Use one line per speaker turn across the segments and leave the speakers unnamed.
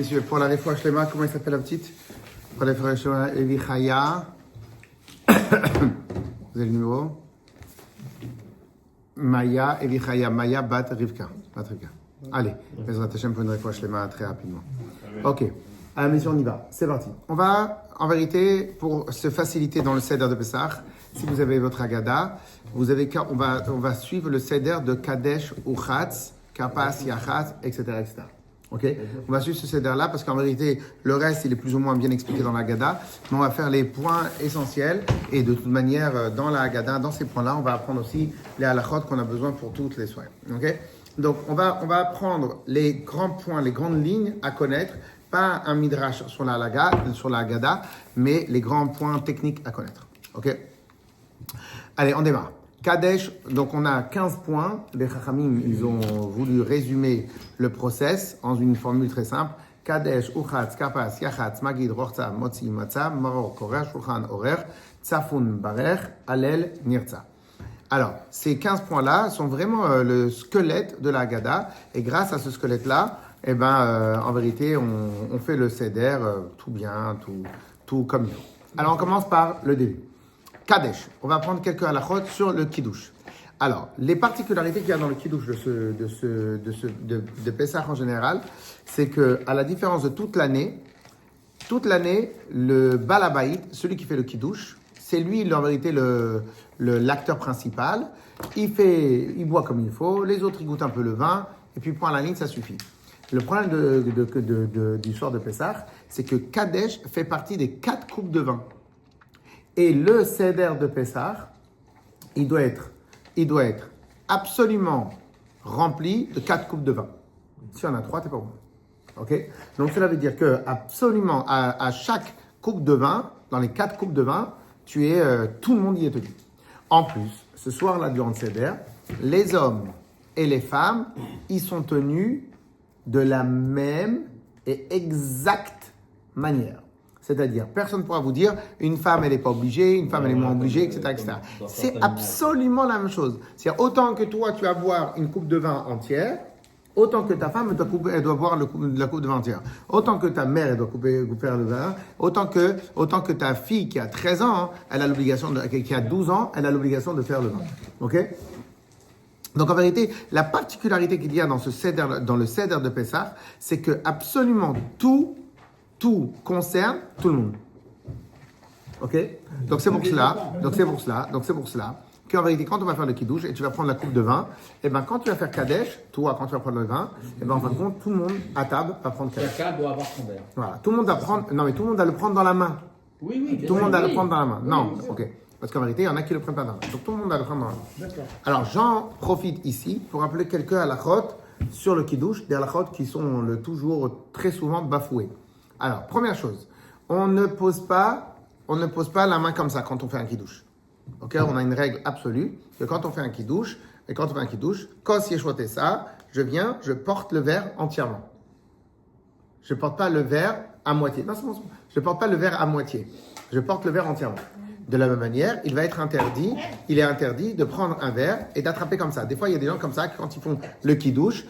messieurs, pour la Refoua Shlema, comment il s'appelle la petite? Pour la Refoua Shlema, Evi Chaya. Vous avez le numéro? Maya, Evi Chaya, Maya Bat Rivka. Allez, Bezrat Hashem pour une Refoua Shlema très rapidement. Ok, alors messieurs, on y va. C'est parti. On va, en vérité, pour se faciliter dans le Seder de Pessah, si vous avez votre Agada, on va suivre le Seder de Kadesh ou Chatz, Kapas, Yachatz, etc., etc. Ok, on va suivre ce Seder-là parce qu'en vérité, le reste, il est plus ou moins bien expliqué dans la Haggadah, mais on va faire les points essentiels et de toute manière, dans la Haggadah, dans ces points-là, on va apprendre aussi les halachot qu'on a besoin pour toutes les soirées. Ok, donc on va apprendre les grands points, les grandes lignes à connaître, pas un midrash sur la Haggadah, mais les grands points techniques à connaître. Ok, allez, on démarre. Kadesh, donc on a 15 points. Les Chachamim, ils ont voulu résumer le process en une formule très simple. Kadesh, Uchatz, Kapas, Yachatz, Magid, Rochza, Motzi, Matzah, Maror, Korer, Shulchan, Orer, Tzafun, Barer, Alel, Nirza. Alors, ces 15 points-là sont vraiment le squelette de la Haggadah. Et grâce à ce squelette-là, en vérité, on fait le Seder tout bien, tout comme il faut. Alors, on commence par le début. Kadesh, on va prendre quelques halachot sur le Kiddush. Alors, les particularités qu'il y a dans le Kiddush de Pessah en général, c'est que, à la différence de toute l'année, le Baal Habayit, celui qui fait le Kiddush, c'est lui, en vérité, l'acteur principal. Il boit comme il faut, les autres, ils goûtent un peu le vin, et puis point à la ligne, ça suffit. Le problème du soir de Pessah, c'est que Kadesh fait partie des 4 coupes de vin. Et le Seder de Pessah, il doit être absolument rempli de 4 coupes de vin. Si on a 3, t'es pas bon. Ok? Donc cela veut dire que absolument à chaque coupe de vin, dans les 4 coupes de vin, tout le monde y est tenu. En plus, ce soir-là durant le Seder, les hommes et les femmes, ils sont tenus de la même et exacte manière. C'est-à-dire, personne ne pourra vous dire, une femme, elle n'est pas obligée, une femme, elle est moins obligée, etc., etc. C'est absolument la même chose. C'est-à-dire, autant que toi, tu vas boire une coupe de vin entière, autant que ta femme, elle doit boire la coupe de vin entière. Autant que ta mère, elle doit couper le vin. Autant que ta fille qui a 13 ans, qui a 12 ans, elle a l'obligation de faire le vin. OK? Donc, en vérité, la particularité qu'il y a dans le Seder de Pessah, c'est que absolument tout concerne tout le monde. Ok? Donc c'est pour cela qu'en vérité, quand on va faire le kiddush et tu vas prendre la coupe de vin, et quand tu vas faire Kadesh, toi, quand tu vas prendre le vin, en fin de compte, tout le monde à table va prendre Kadesh.
Chacun doit avoir son verre.
Voilà. Tout le monde va prendre, non mais tout le monde va le prendre dans la main.
Oui.
Tout le monde va le prendre dans la main. Non, ok. Parce qu'en vérité, il y en a qui le prennent pas dans la main. Donc tout le monde va le prendre dans la main.
D'accord.
Alors j'en profite ici pour rappeler quelques halachot sur le kiddush, des halachot qui sont toujours très souvent bafoués. Alors, première chose, on ne pose pas la main comme ça quand on fait un kiddush. Ok, on a une règle absolue que quand on fait un kiddush, quand si je ça, je porte le verre entièrement. Je porte pas le verre à moitié. Non, je porte pas le verre à moitié. Je porte le verre entièrement. De la même manière, il est interdit de prendre un verre et d'attraper comme ça. Des fois, il y a des gens comme ça, quand ils font le kiddush,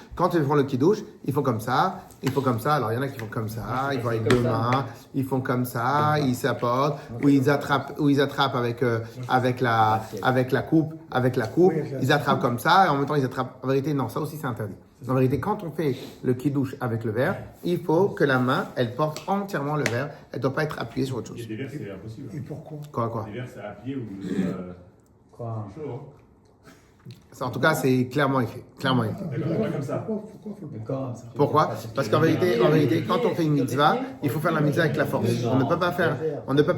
ils font comme ça. Alors, il y en a qui font comme ça, ils font avec 2 mains, ils font comme ça, ils s'apportent, ou ils attrapent avec la coupe, ils attrapent comme ça, et en même temps, ils attrapent. En vérité, non, ça aussi, c'est interdit. En vérité, quand on fait le kiddush avec le verre, il faut que la main, elle porte entièrement le verre. Elle ne doit pas être appuyée sur autre chose.
Et des verres, c'est impossible.
Et pourquoi?
Quoi?
Des verres, c'est appuyé ou
Quoi?
chaud, hein.
Ça, en tout cas, c'est clairement écrit.
D'accord, pas comme ça.
Pourquoi? Parce qu'en vérité, quand on fait une mitzvah, il faut faire la mitzvah avec la force. On ne peut pas faire On ne peut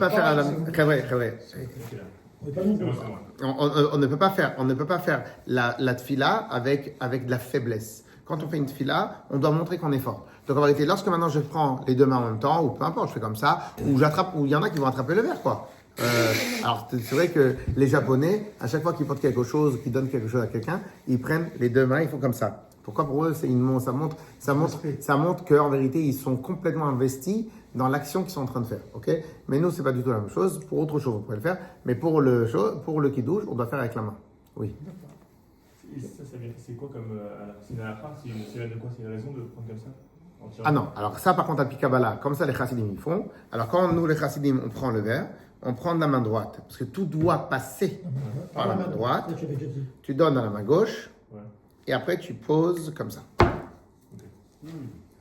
pas faire la tfila avec de la faiblesse. Quand on fait une tfila, on doit montrer qu'on est fort. Donc en vérité, lorsque maintenant je prends les 2 mains en même temps, ou peu importe, je fais comme ça, ou il y en a qui vont attraper le verre, quoi. Alors c'est vrai que les Japonais, à chaque fois qu'ils portent quelque chose, qu'ils donnent quelque chose à quelqu'un, ils prennent les 2 mains, ils font comme ça. Pourquoi? Pour eux, ça montre qu'en vérité, ils sont complètement investis dans l'action qu'ils sont en train de faire. Ok? Mais nous, c'est pas du tout la même chose. Pour autre chose, on pourrait le faire. Mais pour le kiddush, on doit faire avec la main. Oui.
C'est quoi comme. C'est une halakha, c'est de quoi? C'est une raison de prendre comme ça?
Ah non, alors ça par contre à Kabbalah, comme ça les chassidim ils font. Alors quand nous les chassidim on prend le verre, on prend de la main droite, parce que tout doit passer par la main droite. Tu donnes à la main gauche,
Ouais.
et après tu poses comme ça.
Ah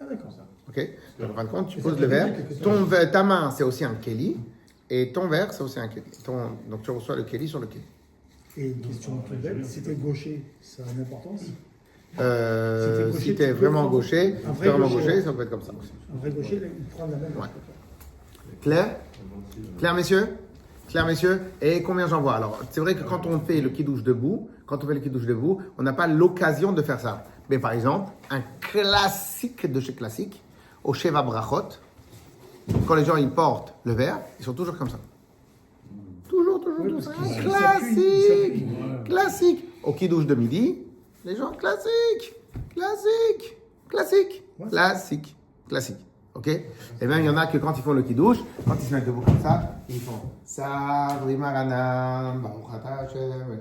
d'accord.
Ok. Donc en fin de compte, tu poses le verre. Ta main c'est aussi un keli, et ton verre c'est aussi un keli. Donc tu reçois le keli sur le keli.
Et une question toute bête, si t'es gaucher, ça a une importance?
Si tu es vraiment gaucher, ça peut être comme ça aussi.
Un vrai gaucher, il prend la même.
Ouais. Clair? Clair, messieurs? Clair, messieurs? Et combien j'en vois? Alors, c'est vrai que quand on fait le kidouche debout, on n'a pas l'occasion de faire ça. Mais par exemple, un classique de chez classique, au Sheva Brachot, quand les gens ils portent le verre, ils sont toujours comme ça. Toujours ça. Classique. Au kidouche de midi, les gens classique. Ok? Et même il y en a que quand ils font le kidouche, quand ils se mettent debout comme ça, ils font Sabri Maranam, Baruch Ata Hashem.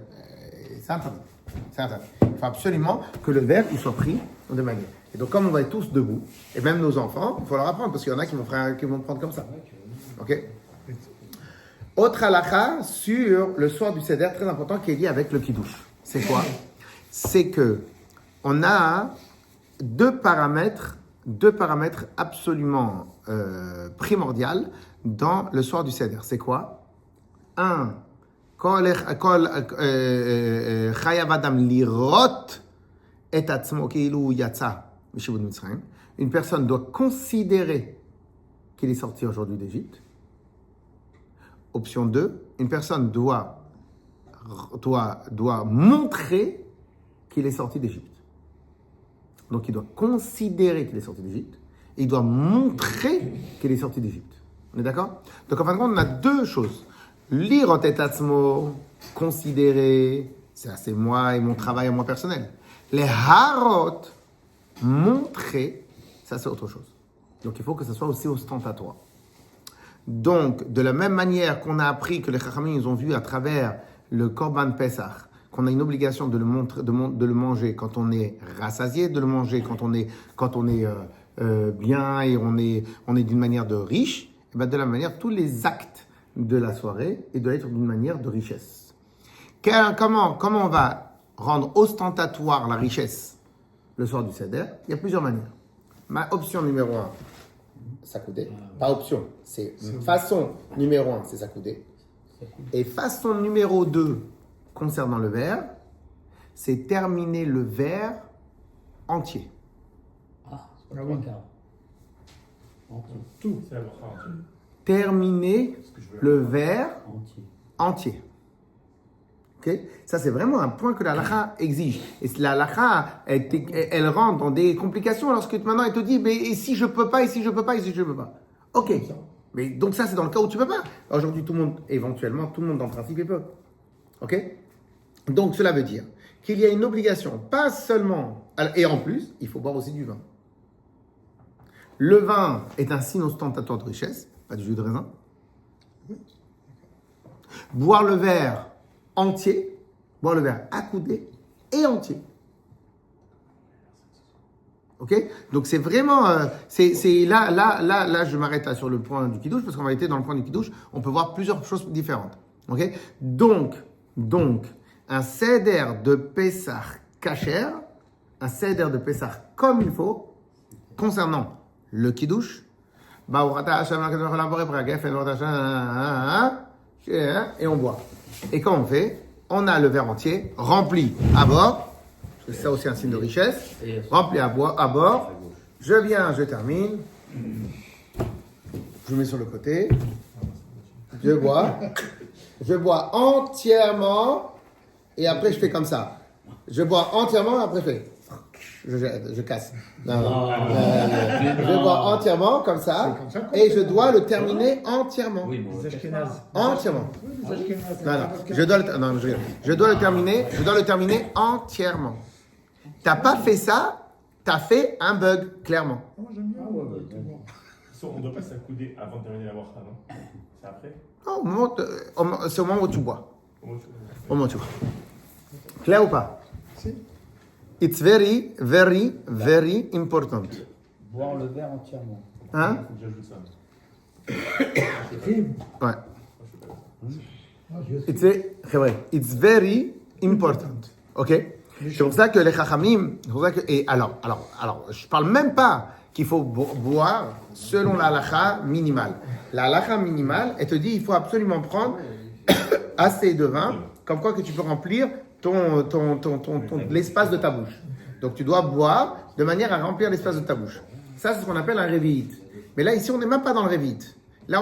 C'est interdit. Il faut absolument que le verre il soit pris de manière. Et donc comme on va être tous debout, et même nos enfants, il faut leur apprendre parce qu'il y en a qui vont prendre comme ça. Ok? Autre halakha sur le soir du Seder, très important, qui est lié avec le kidouche. C'est quoi? C'est que on a deux paramètres absolument primordiaux dans le soir du Seder. C'est quoi? Un, chayav adam lirot et atzmo keilu yatsa mishivut Mitzrayim. Une personne doit considérer qu'il est sorti aujourd'hui d'Égypte. Option 2, une personne doit montrer qu'il est sorti d'Égypte. Donc il doit considérer qu'il est sorti d'Égypte et il doit montrer qu'il est sorti d'Égypte. On est d'accord? Donc en fin de compte, on a deux choses. Lire et atzmo, considérer, ça c'est moi et mon travail à moi personnel. Les harot, montrer, ça c'est autre chose. Donc il faut que ça soit aussi ostentatoire. Donc, de la même manière qu'on a appris que les Chachamim, ils ont vu à travers le Korban Pesach, qu'on a une obligation de le manger quand on est rassasié, de le manger quand on est bien et on est d'une manière de riche, et bien de la même manière, tous les actes de la soirée, ils doivent être d'une manière de richesse. Comment on va rendre ostentatoire la richesse le soir du Seder? Il y a plusieurs manières. Ma option numéro 1, Sakoudé. Pas option, c'est façon numéro 1, c'est Sakoudé. Et façon numéro 2, concernant le verre, c'est terminer le verre entier.
C'est pas
oui. Tout.
C'est la bracha,
Terminer le verre
Entier.
Ok? Ça, c'est vraiment un point que la halakha exige. Et la halakha, elle rentre dans des complications lorsque maintenant elle te dit, mais et si je peux pas, et si je peux pas, et si je peux pas. Ok. Mais donc ça, c'est dans le cas où tu peux pas. Aujourd'hui, tout le monde, éventuellement, tout le monde en principe, il peut. Ok? Donc cela veut dire qu'il y a une obligation, pas seulement, et en plus, il faut boire aussi du vin. Le vin est un signe ostentatoire de richesse, pas du jus de raisin. Boire le verre entier, boire le verre accoudé et entier. Ok? Donc c'est vraiment, là, je m'arrête là sur le point du kidouche parce qu'en réalité, dans le point du kidouche, on peut voir plusieurs choses différentes. Ok? Donc, un seder de Pessah kasher, un seder de Pessah comme il faut, concernant le kidouche, et on boit. Et quand on fait, on a le verre entier rempli à bord, parce que c'est ça aussi un signe de richesse, rempli à bord, je viens, je termine, je mets sur le côté, je bois entièrement, et après je fais comme ça. Je bois entièrement, après je fais, je casse. Non. Je bois entièrement comme ça, et je dois le terminer entièrement.
Oui,
Les Ashkénazes.
Entièrement.
Les Ashkénazes.
Je dois le terminer entièrement. T'as pas fait ça, t'as fait un bug, clairement.
Moi, j'aime bien.
On ne doit pas s'accouder avant de terminer la bracha, non? C'est après?
Non, c'est au moment où tu bois.
Comment tu
Au moment où tu bois. Clair ou pas?
Si.
It's very, very, very important.
Boire le verre entièrement.
Hein?
Faut que j'ajoute ça.
Crime.
Ouais.
Moi, je fais pas ça.
It's very important. Ok? C'est pour ça que les chachamim, c'est pour ça que, et alors, je parle même pas qu'il faut boire selon la halakha minimale. La halakha minimale, elle te dit, il faut absolument prendre assez de vin, comme quoi que tu peux remplir l'espace de ta bouche. Donc tu dois boire de manière à remplir l'espace de ta bouche. Ça, c'est ce qu'on appelle un révite. Mais là, ici, on n'est même pas dans le révite. Là,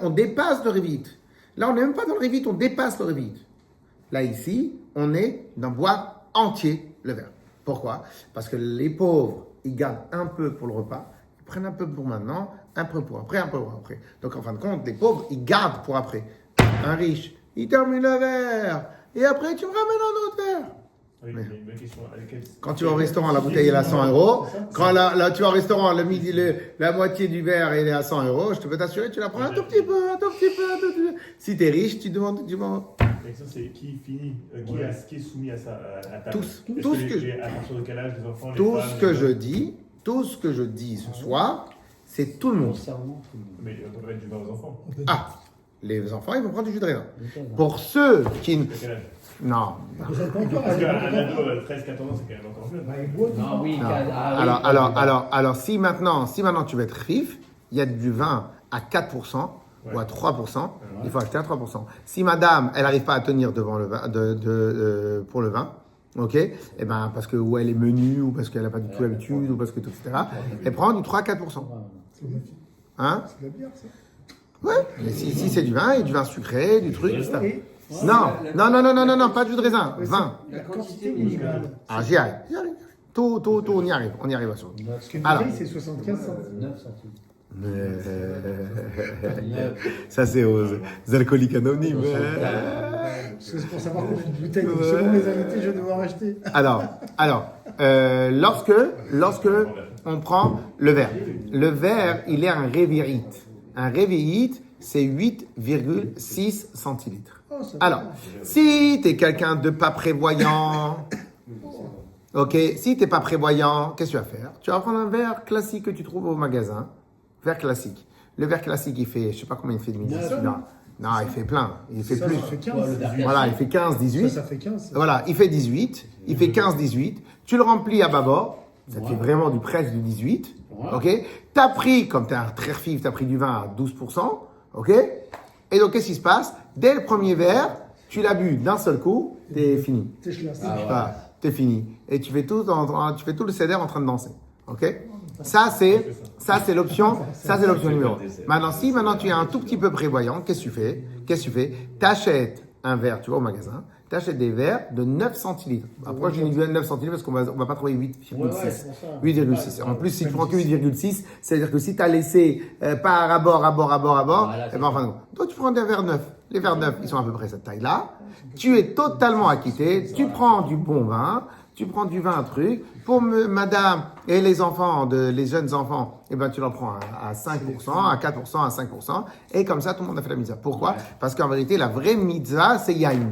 on dépasse le révite. Là, on n'est même pas dans le révite, on dépasse le révite. Là, ici, on est dans boire entier le verre. Pourquoi? Parce que les pauvres, ils gardent un peu pour le repas, ils prennent un peu pour maintenant, un peu pour après, un peu pour après. Donc, en fin de compte, les pauvres, ils gardent pour après. Un riche, il termine le verre, et après, tu me ramènes un autre verre.
Oui, mais une bonne question.
Quand tu vas au restaurant, la bouteille est à 100 euros. Quand tu vas au restaurant, la moitié du verre elle est à 100 euros, je te peux t'assurer, tu la prends un tout petit peu, un tout petit peu. Si tu es riche, tu demandes.
La question, c'est qui finit, qui est soumis à ça, à table.
Tous.
Est-ce
Tout ce que
à partir de quel âge les enfants, les
Tout
femmes,
ce que je dis ce soir, c'est tout le monde.
Concernant tout le monde.
Mais on peut mettre du vin aux enfants.
Ah, les enfants, ils vont prendre du jus de raisin.
Lequel, hein?
Pour ceux qui...
De quel âge?
Non.
Vous êtes pas encore
Parce qu'un
à
ado, 13-14 ans, c'est quand même encore jeune.
Bah, il boit tout
Non, oui,
Non.
ah, oui.
Alors, si maintenant tu veux être riche, il y a du vin à 4% ou à 3%, il faut acheter à 3%. Si madame, elle n'arrive pas à tenir devant le vin, pour le vin, ok, eh ben, parce que ou elle est menue, ou parce qu'elle n'a pas du tout l'habitude, ou parce que tout, etc., elle prend du 3-4%. Hein?
C'est de la bière, ça.
Ouais, mais si c'est du vin, et du vin sucré, du truc, etc.
Et
Non, pas de jus de raisin, vin.
la quantité minimale.
Ah, j'y arrive. Tout, on y arrive à ça.
Parce qu'une
Alors.
bouteille, c'est 75 centimes.
9 centimes.
Ça, c'est aux alcooliques anonymes.
Parce que c'est pour savoir combien de bouteilles, selon mes invités, je vais devoir acheter.
Alors, lorsque on prend le verre, il est un révérite. Un révérite, c'est 8,6 centilitres.
Oh, ça
Alors, si tu es quelqu'un de pas prévoyant, ok, si tu n'es pas prévoyant, qu'est-ce que tu vas faire? Tu vas prendre un verre classique que tu trouves au magasin, verre classique. Le verre classique, il fait, je sais pas combien il fait de millilitres. Non, il fait plein, il fait
ça,
plus.
ça fait 15.
Voilà, il fait 15, 18.
Ça fait 15.
Voilà, il fait 18, il fait 15, 18. Tu le remplis à bâbord, ça te fait vraiment presque du 18. Ok? T'as pris, comme t'es un très fif, t'as pris du vin à 12%. Ok? Et donc, qu'est-ce qui se passe? Dès le premier verre, tu l'as bu d'un seul coup, t'es fini.
T'es chlassé.
Voilà, t'es fini. Et tu fais tout le CDR en train de danser. Ok? Ça, c'est l'option numéro 1. Maintenant, tu es un tout petit peu prévoyant. Qu'est-ce que tu fais? T'achètes un verre, tu vas au magasin, t'achètes des verres de 9 centilitres. Après, j'ai dit 9 centilitres parce qu'on va pas trouver 8,6. 8,6. En plus, si tu prends que 8,6, c'est-à-dire que si tu as laissé par à bord,
Voilà,
et ben, enfin, toi, tu prends des verres neufs. Les verres neufs, ils sont à peu près cette taille-là. Tu es totalement acquitté. Tu prends du bon vin. Tu prends du vin, un truc. Pour madame et les enfants, les jeunes enfants, eh ben, tu leur prends à 5%, à 4%, à 5%. Et comme ça, tout le monde a fait la mitzvah. Pourquoi? Parce qu'en vérité, la vraie mitzvah, c'est yaïn.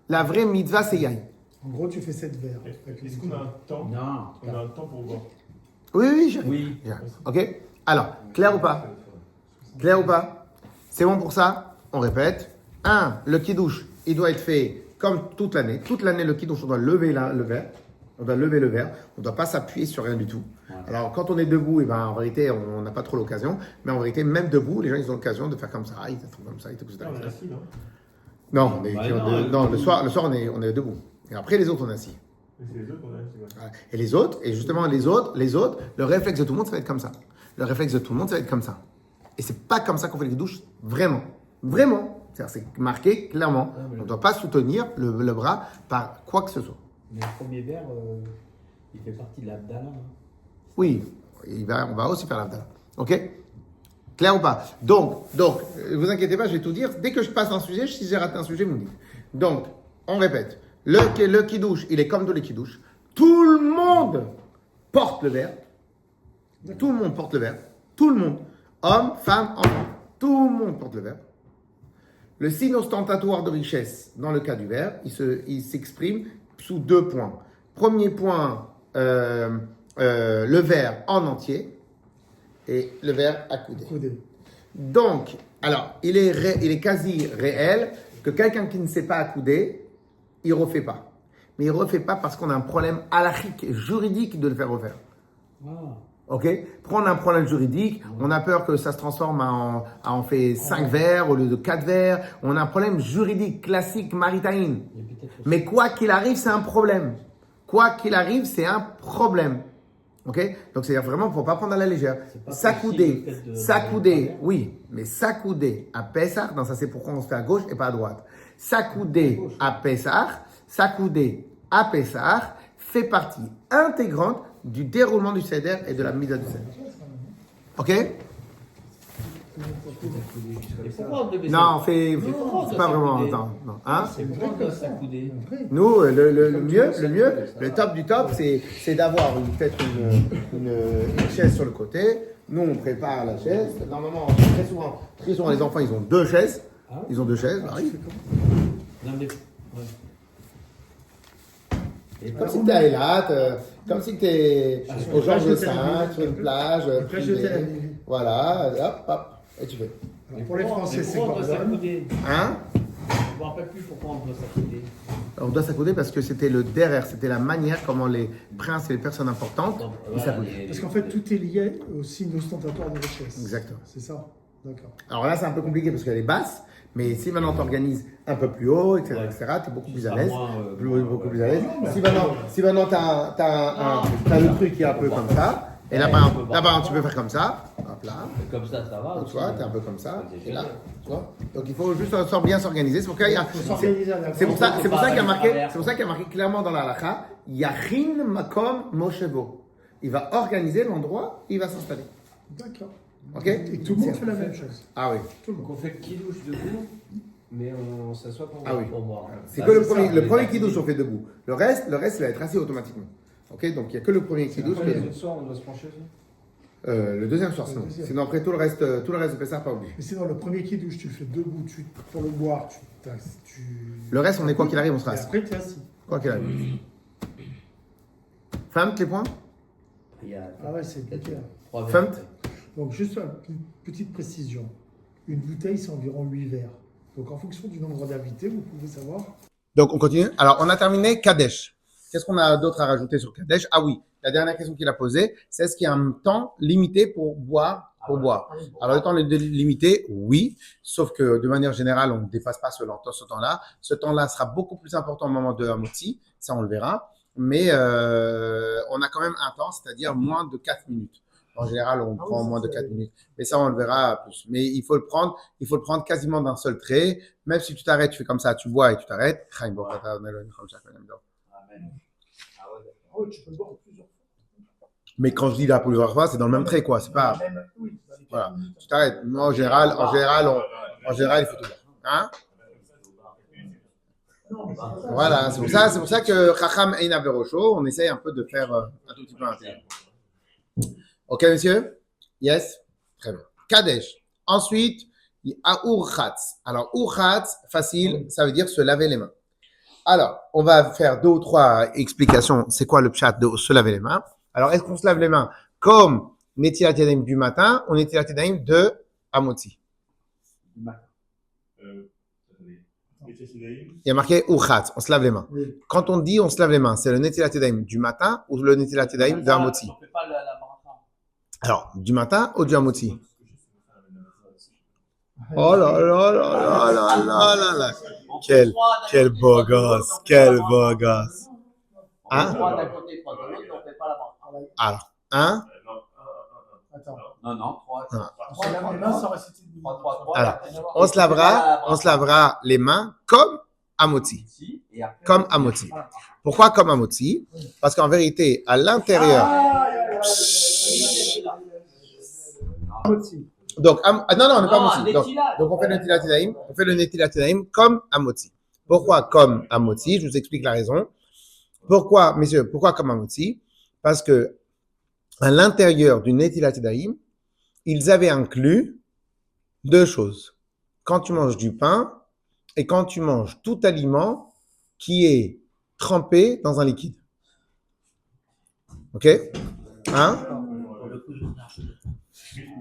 La vraie mitzvah, c'est yaïn.
En gros, tu fais 7 verres.
Est-ce qu'on a un temps?
Non.
On a un temps pour boire.
Oui, j'arrive.
Oui.
J'arrive. Ok? Alors, clair ou pas? Clair ou pas? C'est bon pour ça? On répète. 1. Le kidouche, il doit être fait comme toute l'année. Toute l'année, le kidouche, on doit lever le verre. On doit lever le verre. On ne doit pas s'appuyer sur rien du tout.
Ouais.
Alors, quand on est debout, eh ben, en vérité, on n'a pas trop l'occasion. Mais en vérité, même debout, les gens, ils ont l'occasion de faire comme ça. Ils font comme ça, etc.
On est assis, non?
Non,
non,
le soir, on est debout. Et après, les autres, on est assis.
Mais c'est les autres qu'on a assis. Ouais.
Voilà. Et les autres, et justement, les autres, le réflexe de tout le monde, ça va être comme ça. Le réflexe de tout le monde, ça va être comme ça. Et c'est pas comme ça qu'on fait les douches, vraiment. Vraiment. C'est marqué clairement. On ne doit pas soutenir le bras par quoi que ce soit.
Mais le premier verre, il fait partie de l'Abdallah. Hein.
Oui, on va aussi faire l'Abdallah. Ok? Clair ou pas? Donc, vous inquiétez pas, je vais tout dire. Dès que je passe un sujet, si j'ai raté un sujet, vous me dites. Donc, on répète. Le kidouche, il est comme tous les kidouches. Tout le monde porte le verre. Tout le monde porte le verre. Tout le monde. Homme, femme, enfant. Tout le monde porte le verre. Le signe ostentatoire de richesse, dans le cas du verre, il s'exprime sous 2 points. Premier point, le verre en entier et le verre accoudé.
Coudé.
Donc, alors, il est quasi réel que quelqu'un qui ne sait pas accouder, il ne refait pas. Mais il ne refait pas parce qu'on a un problème halachique, juridique de le faire refaire.
Ah.
Ok? Prendre un problème juridique, on a peur que ça se transforme en fait 5 verres au lieu de 4 verres. On a un problème juridique classique maritaïne. Mais quoi qu'il arrive, c'est un problème. Quoi qu'il arrive, c'est un problème. Ok? Donc c'est vraiment, faut pas prendre à la légère. S'accouder, oui, mais s'accouder à Pessah, non, ça c'est pourquoi on se fait à gauche et pas à droite. S'accouder à Pessah fait partie intégrante du déroulement du Seder et de la mise à du Seder. Ok?
Et pourquoi on devait
Non, c'est pas vraiment. Non. Hein?
C'est pourquoi on doit s'accouder.
Nous, le mieux, le top du top, c'est d'avoir peut-être une chaise sur le côté. Nous, on prépare la chaise. Normalement, très souvent, les enfants, ils ont 2 chaises. Ils ont 2 chaises, arrive.
Non, mais...
Comme si t'es à Eilat, comme si t'es au Georges V, sur une plage, privée. Voilà, hop, et tu fais.
Pour les Français, c'est
pourquoi on doit
Corban.
s'accouder?
Hein?
Je me rappelle plus pourquoi on doit s'accouder.
On doit s'accouder parce que c'était le derrière, c'était la manière comment les princes et les personnes importantes ils s'accoudaient.
Parce qu'en fait, tout est lié au signe ostentatoire de richesse.
Exactement.
C'est ça. D'accord.
Alors là, c'est un peu compliqué parce qu'elle est basse, mais si maintenant tu organises un peu plus haut, etc., tu es beaucoup plus à l'aise. Beaucoup plus à l'aise. Si maintenant tu as le truc qui est un peu comme ça, et là, par exemple, tu peux faire comme ça, hop là.
Comme ça va.
Tu vois, tu es un peu comme ça, et là, tu vois. Donc il faut juste bien s'organiser. C'est pour qu'il y a. C'est pour ça qu'il y a marqué clairement dans la halakha, Yachin Makom Moshevo. Il va organiser l'endroit, il va s'installer.
D'accord.
Ok?
Et tout le monde fait la même chose.
Ah oui.
Donc on fait le kidouche debout, mais on s'assoit pour
Ah oui.
boire.
C'est que le premier kidouche on fait debout. Le reste, il va être assis automatiquement. Ok? Donc il n'y a que le premier kidouche.
Après, les autres soirs, on doit se pencher aussi.
Le deuxième soir, sinon. Sinon après tout le reste de Pessah, pas obligé.
Mais sinon, le premier qui douche, tu le fais debout, pour le boire,
Le reste, on est quoi qu'il arrive, on sera
Et
assis.
après, tu es assis.
Quoi qu'il arrive. Femme, tes points?
Ah ouais, c'est clair.
Femme?
Donc, juste une petite précision. Une bouteille, c'est environ 8 verres. Donc, en fonction du nombre d'invités, vous pouvez savoir.
Donc, on continue. Alors, on a terminé Kadesh. Qu'est-ce qu'on a d'autre à rajouter sur Kadesh? Ah oui, la dernière question qu'il a posée, c'est est-ce qu'il y a un temps limité pour boire? Alors, le temps est limité, oui, sauf que de manière générale, on ne dépasse pas ce temps-là. Ce temps-là sera beaucoup plus important au moment de Hamotzi, ça on le verra, mais on a quand même un temps, c'est-à-dire moins de 4 minutes. En général, on prend moins de 4 minutes, mais ça on le verra plus. Mais il faut le prendre quasiment d'un seul trait, même si tu t'arrêtes, tu fais comme ça, tu bois et tu t'arrêtes.
Ah oui, tu peux le boire plusieurs fois.
Mais quand je dis la plusieurs fois, c'est dans le même trait, quoi. C'est pas.
Oui,
Voilà. Tu t'arrêtes. Moi, en général, il faut tout faire. Hein? Voilà. C'est pour ça que Chacham Ein Averosho, on essaye un peu de faire un tout petit peu intelligent. Ok, monsieur? Yes? Très bien. Kadesh. Ensuite, il y a Urchatz. Alors, Urchatz, facile, ça veut dire se laver les mains. Alors, on va faire 2 ou 3 explications. C'est quoi le pshat de se laver les mains? Alors, est-ce qu'on se lave les mains comme Netilat Yadayim du matin ou Netilat Yadayim de Hamotzi? Il y a marqué Urchatz, on se lave les mains.
Oui.
Quand on dit on se lave les mains, c'est le Netilat Yadayim du matin ou le Netilat Yadayim de Hamotzi?
On fait pas la bracha.
Alors, du matin ou du Hamotzi? Oh là là là là là là là là. Quel beau gosse, quel beau gosse. Hein?
3 d'un côté, 3 de l'autre, on fait pas la bracha.
Alors, hein?
Attends.
Non, 3.
On se lave les mains sans réciter de minutes.
3.
Alors, on se lavera les mains comme Hamotzi. Comme Hamotzi. Pourquoi comme Hamotzi? Parce qu'en vérité, à l'intérieur. Donc, non, on n'est pas Hamotzi. Donc, on fait le Netilat Yadayim. On fait le Netilat Yadayim comme Hamotzi. Pourquoi comme Hamotzi? Je vous explique la raison. Pourquoi, messieurs, pourquoi comme Hamotzi? Parce que à l'intérieur du Netilat Yadayim, ils avaient inclus 2 choses. Quand tu manges du pain et quand tu manges tout aliment qui est trempé dans un liquide. Ok? Hein?
Pour le coup,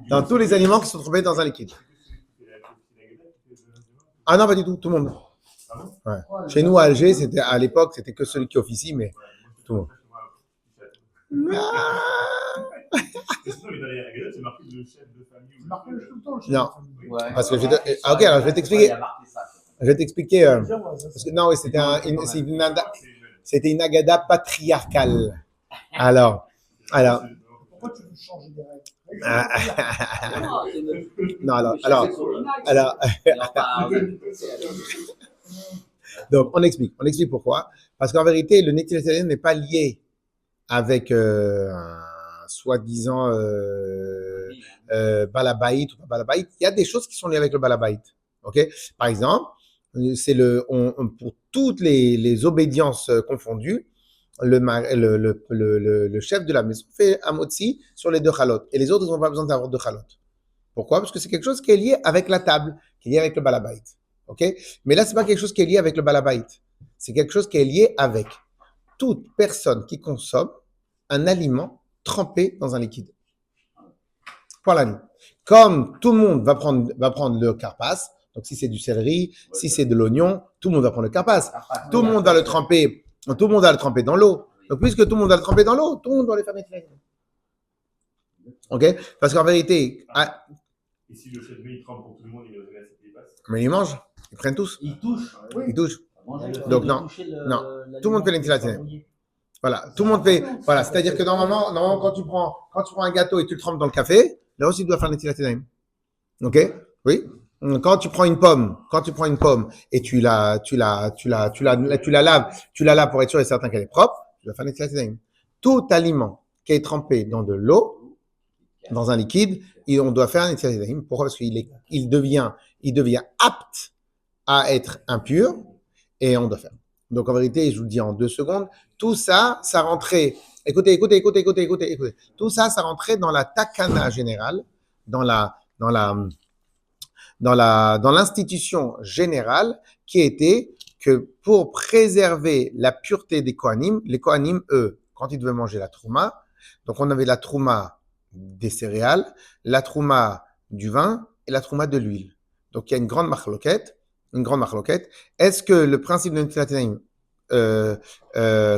Dans tous les aliments qui sont trempés dans un liquide. Ah non, pas du tout, tout le monde. Ouais. Chez nous, à Alger, c'était, à l'époque, c'était que celui qui officie, mais tout le monde.
Sinon, mais dans les règles, c'est marqué le chef de famille.
C'est marqué tout le temps.
Non.
Ouais.
Parce que je vais te- ah, ok, alors je vais t'expliquer.
Il y a marqué ça.
Je vais t'expliquer. Parce
Parce
que, non, oui, c'était une agada patriarcale. Alors.
Pourquoi tu veux changer des règles?
Non, alors. Donc, on explique pourquoi. Parce qu'en vérité, le Netilat Yadayim n'est pas lié avec un soi-disant balabait ou pas balabait. Il y a des choses qui sont liées avec le balabait. Ok. Par exemple, c'est pour toutes les obédiences confondues, le chef de la maison fait un motzi sur les 2 chalotes. Et les autres, ils n'ont pas besoin d'avoir 2 chalotes. Pourquoi? Parce que c'est quelque chose qui est lié avec la table, qui est lié avec le balabait. Ok? Mais là, c'est pas quelque chose qui est lié avec le balabait. C'est quelque chose qui est lié avec toute personne qui consomme un aliment trempé dans un liquide. Pour la nuit. Comme tout le monde va prendre le carpas, donc si c'est du céleri, si c'est de l'oignon, tout le monde va prendre le carpas. Tout le monde va le tremper dans l'eau. Donc puisque tout le monde va le tremper dans l'eau, tout le monde doit les faire nettoyer. Ok? Parce qu'en vérité,
Et si le chef de il trempe pour tout le monde, il va donner à cette passe.
mais ils mangent, ils prennent tous,
Il touche.
ils touchent.
Donc
non, tout le monde fait l'intilatine. Voilà, tout le monde fait. Voilà, c'est-à-dire que normalement, quand tu prends un gâteau et tu le trempes dans le café, là aussi tu dois faire l'intilatine. Ok? Oui. Quand tu prends une pomme et tu la laves pour être sûr et certain qu'elle est propre, tu dois faire l'intilatine. Tout aliment qui est trempé dans de l'eau, dans un liquide, on doit faire l'intilatine. Pourquoi? Parce qu'il devient apte à être impur et on doit faire. Donc en vérité, je vous le dis en 2 secondes, tout ça rentrait. Écoutez. Tout ça rentrait dans la takana générale, dans l'institution générale qui était que pour préserver la pureté des Kohanim, les Kohanim, eux, quand ils devaient manger la trouma, donc on avait la trouma des céréales, la trouma du vin et la trouma de l'huile. Donc il y a une grande marloquette. Est-ce que le principe de Netilat Yadayim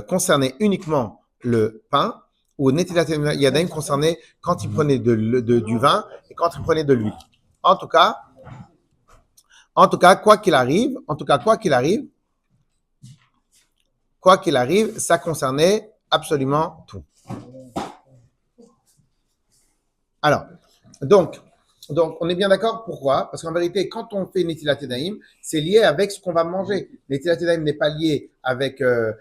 concernait uniquement le pain ou Netilat Yadayim concernait quand il prenait du vin et quand il prenait de l'huile? En tout cas, quoi qu'il arrive, ça concernait absolument tout. Alors, donc, on est bien d'accord. Pourquoi? Parce qu'en vérité, quand on fait Netilat Yadayim, c'est lié avec ce qu'on va manger. Netilat Yadayim n'est pas lié avec un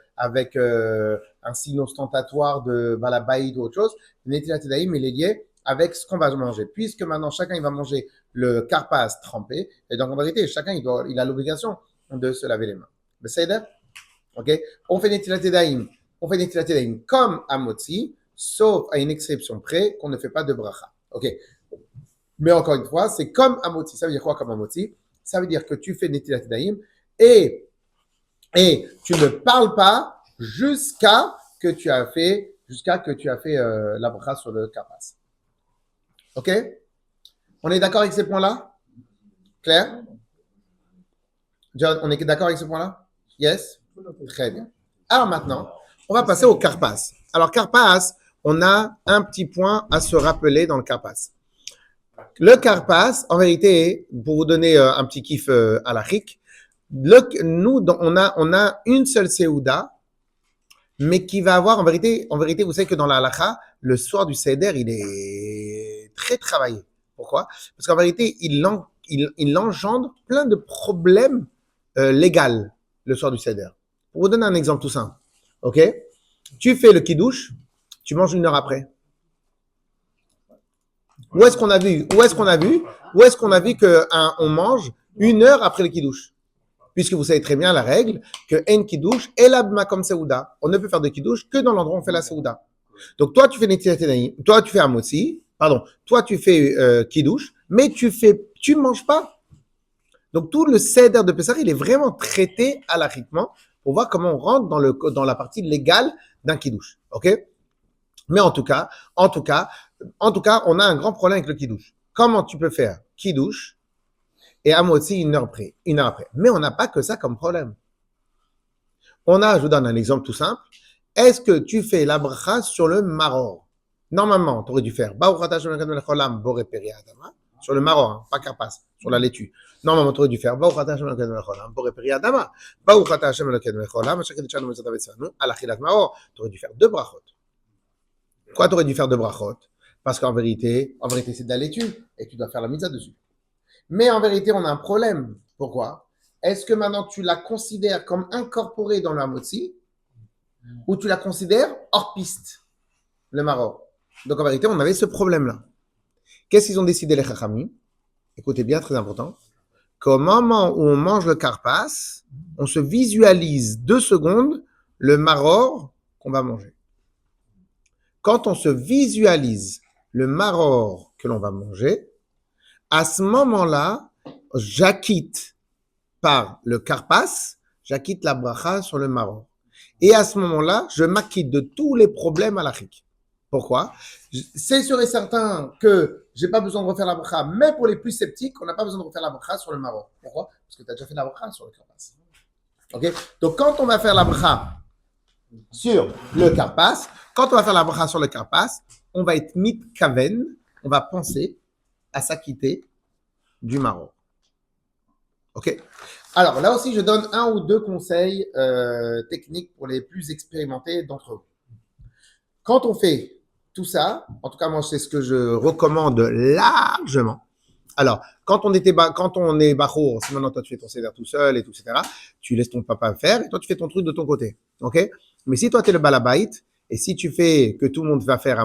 signe ostentatoire de balabait ou autre chose. Netilat Yadayim, il est lié avec ce qu'on va manger. Puisque maintenant, chacun, il va manger le karpas trempé. Et donc, en vérité, chacun, il a l'obligation de se laver les mains. Mais c'est d'ailleurs, ok? On fait Netilat Yadayim comme à motzi, sauf à une exception près qu'on ne fait pas de bracha. Ok? Mais encore une fois, c'est comme un motzi. Ça veut dire quoi comme un motzi? Ça veut dire que tu fais Netilat Yadayim et tu ne parles pas jusqu'à que tu as fait la bracha sur le karpas. Ok? On est d'accord avec ces points-là? Claire? John, on est d'accord avec ce point-là? Yes? Très bien. Alors maintenant, on va passer au karpas. Alors karpas, on a un petit point à se rappeler dans le karpas. Le karpas, en vérité, pour vous donner un petit kiff à la rik, on a une seule seouda, mais qui va avoir, en vérité, vous savez que dans la halakha, le soir du seder, il est très travaillé. Pourquoi? Parce qu'en vérité, il engendre plein de problèmes légaux le soir du seder. Pour vous donner un exemple tout simple, ok? Tu fais le kiddush, tu manges 1 heure après. Où est-ce qu'on a vu qu'on mange 1 heure après le kiddush? Puisque vous savez très bien la règle que en kiddush elad makom seouda. On ne peut faire de kiddush que dans l'endroit où on fait la seouda. Donc toi tu fais netilat yadayim, toi tu fais un motzi, toi tu fais kiddush, mais tu manges pas. Donc tout le seder de Pessah, il est vraiment traité halachiquement pour voir comment on rentre dans la partie légale d'un kiddush. Ok? Mais en tout cas, on a un grand problème avec le kiddush. Comment tu peux faire kiddush et amotzi une heure après? Mais on n'a pas que ça comme problème. Je vous donne un exemple tout simple. Est-ce que tu fais la bracha sur le maror? Normalement, tu aurais dû faire sur le maror, hein, pas carpas, sur la laitue. Normalement, tu aurais dû faire tu aurais dû faire deux brachot. Pourquoi tu aurais dû faire deux brachot? Parce qu'en vérité, c'est de la laitue et tu dois faire la mitzvah dessus. Mais en vérité, on a un problème. Pourquoi? Est-ce que maintenant tu la considères comme incorporée dans le hamotzi ou tu la considères hors piste, le maror? Donc en vérité, on avait ce problème-là. Qu'est-ce qu'ils ont décidé les chachamim? Écoutez bien, très important. Qu'au moment où on mange le karpas, on se visualise 2 secondes le maror qu'on va manger. Quand on se visualise le maror que l'on va manger, à ce moment-là, j'acquitte par le karpas, j'acquitte la bracha sur le maror. Et à ce moment-là, je m'acquitte de tous les problèmes halachiques. Pourquoi? C'est sûr et certain que j'ai pas besoin de refaire la bracha, mais pour les plus sceptiques, on n'a pas besoin de refaire la bracha sur le maror. Pourquoi? Parce que tu as déjà fait la bracha sur le karpas. Ok? Donc quand on va faire la bracha sur le karpas, quand on va faire la bracha sur le karpas, on va être mitkaven, on va penser à s'acquitter du maror. Ok? Alors là aussi, je donne 1 ou 2 conseils techniques pour les plus expérimentés d'entre vous. Quand on fait tout ça, en tout cas moi c'est ce que je recommande largement. Alors, quand on est bachour, si maintenant toi tu fais ton seder tout seul et tout, etc., tu laisses ton papa faire et toi tu fais ton truc de ton côté. Ok? Mais si toi tu es le balabait et si tu fais que tout le monde va faire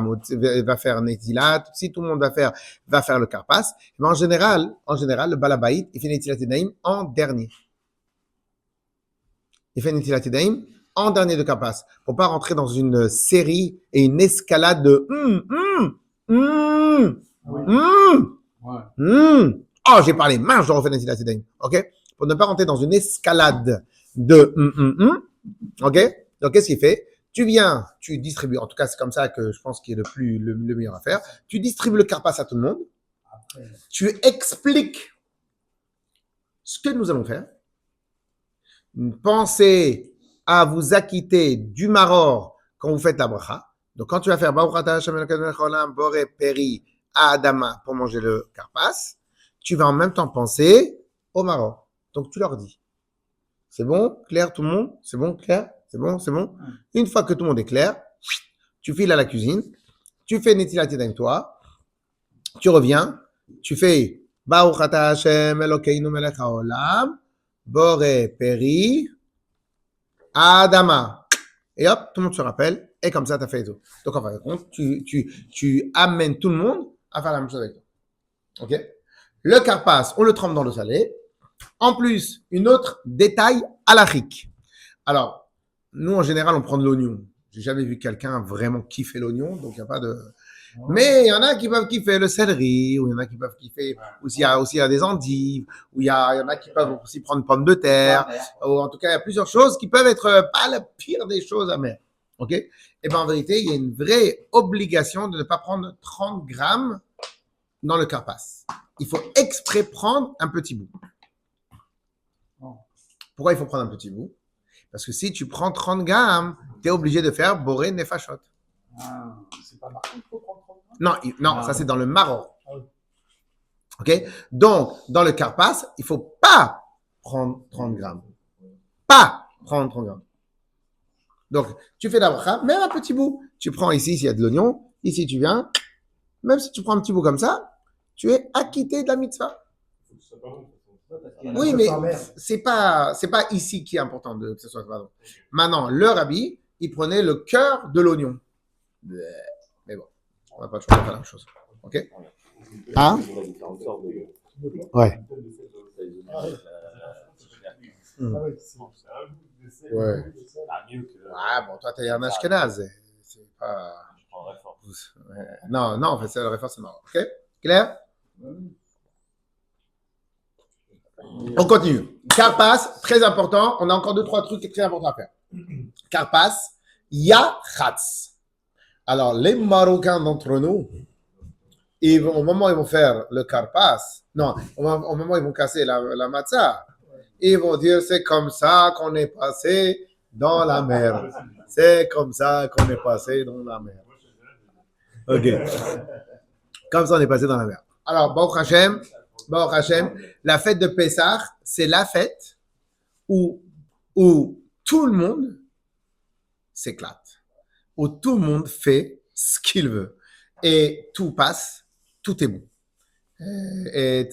Netilat, si tout le monde va faire le karpas, en général, le balabait, il fait Netilat Edaim en dernier. Il fait Netilat Edaim en dernier de karpas, pour pas rentrer dans une série et une escalade de oh, j'ai parlé, mince, je refais Netilat Edaim. Ok? Pour ne pas rentrer dans une escalade de ok? Donc, qu'est-ce qu'il fait? Tu distribues, en tout cas, c'est comme ça que je pense qu'il est le meilleur à faire. Tu distribues le karpas à tout le monde. Tu expliques ce que nous allons faire. Pensez à vous acquitter du maror quand vous faites la bracha. Donc, quand tu vas faire Boré Peri Adama pour manger le karpas, tu vas en même temps penser au maror. Donc, tu leur dis. C'est bon, clair, tout le monde? C'est bon, clair? C'est bon? Une fois que tout le monde est clair, tu files à la cuisine, tu fais Netilat Edaim toi, tu reviens, tu fais Baruch Ata Hashem Elokeinu Melech HaOlam, Boré Peri Adama. Et hop, tout le monde se rappelle, et comme ça, tu as fait tout. Donc, en fin de compte, tu amènes tout le monde à faire la même chose avec toi. Ok? Le karpas, on le trempe dans l'eau salée. En plus, une autre détail halachique. Alors, nous, en général, on prend de l'oignon. J'ai jamais vu quelqu'un vraiment kiffer l'oignon, donc il n'y a pas de... Mais il y en a qui peuvent kiffer le céleri, ou il y en a qui peuvent kiffer, ou il y a des endives, ou il y en a qui peuvent aussi prendre pomme de terre, ou en tout cas, il y a plusieurs choses qui peuvent être pas la pire des choses amères. Ok? Et bien, en vérité, il y a une vraie obligation de ne pas prendre 30 grammes dans le karpas. Il faut exprès prendre un petit bout. Pourquoi il faut prendre un petit bout? Parce que si tu prends 30 grammes, tu es obligé de faire boré nefashot.
C'est pas marqué qu'il faut prendre 30 grammes?
Non, ça c'est dans le maror. Ok? Donc, dans le karpas, il ne faut pas prendre 30 grammes. Pas prendre 30 grammes. Donc, tu fais la bracha, même un petit bout. Tu prends ici, s'il y a de l'oignon, ici tu viens, même si tu prends un petit bout comme ça, tu es acquitté de la mitzvah. Oui, mais c'est pas ici qui est important que ce soit pardon. Maintenant, le rabbi, il prenait le cœur de l'oignon. Mais bon, on va pas toujours faire la même chose. Ok? Hein? Ouais. Ouais. Ah bon, toi t'es un ashkenaz. C'est pas. Non, en fait, c'est le référence, c'est marrant. Ok? Clair? On continue. Karpas, très important. On a encore 2-3 trucs très importants à faire. Karpas, ya chatz. Alors, les Marocains d'entre nous, au moment où ils vont faire le carpas, non, au moment où ils vont casser la matzah, ils vont dire c'est comme ça qu'on est passé dans la mer. C'est comme ça qu'on est passé dans la mer. Ok. Comme ça, on est passé dans la mer. Alors, Baruch Hashem, la fête de Pessah, c'est la fête où tout le monde s'éclate, où tout le monde fait ce qu'il veut. Et tout passe, tout est bon. Et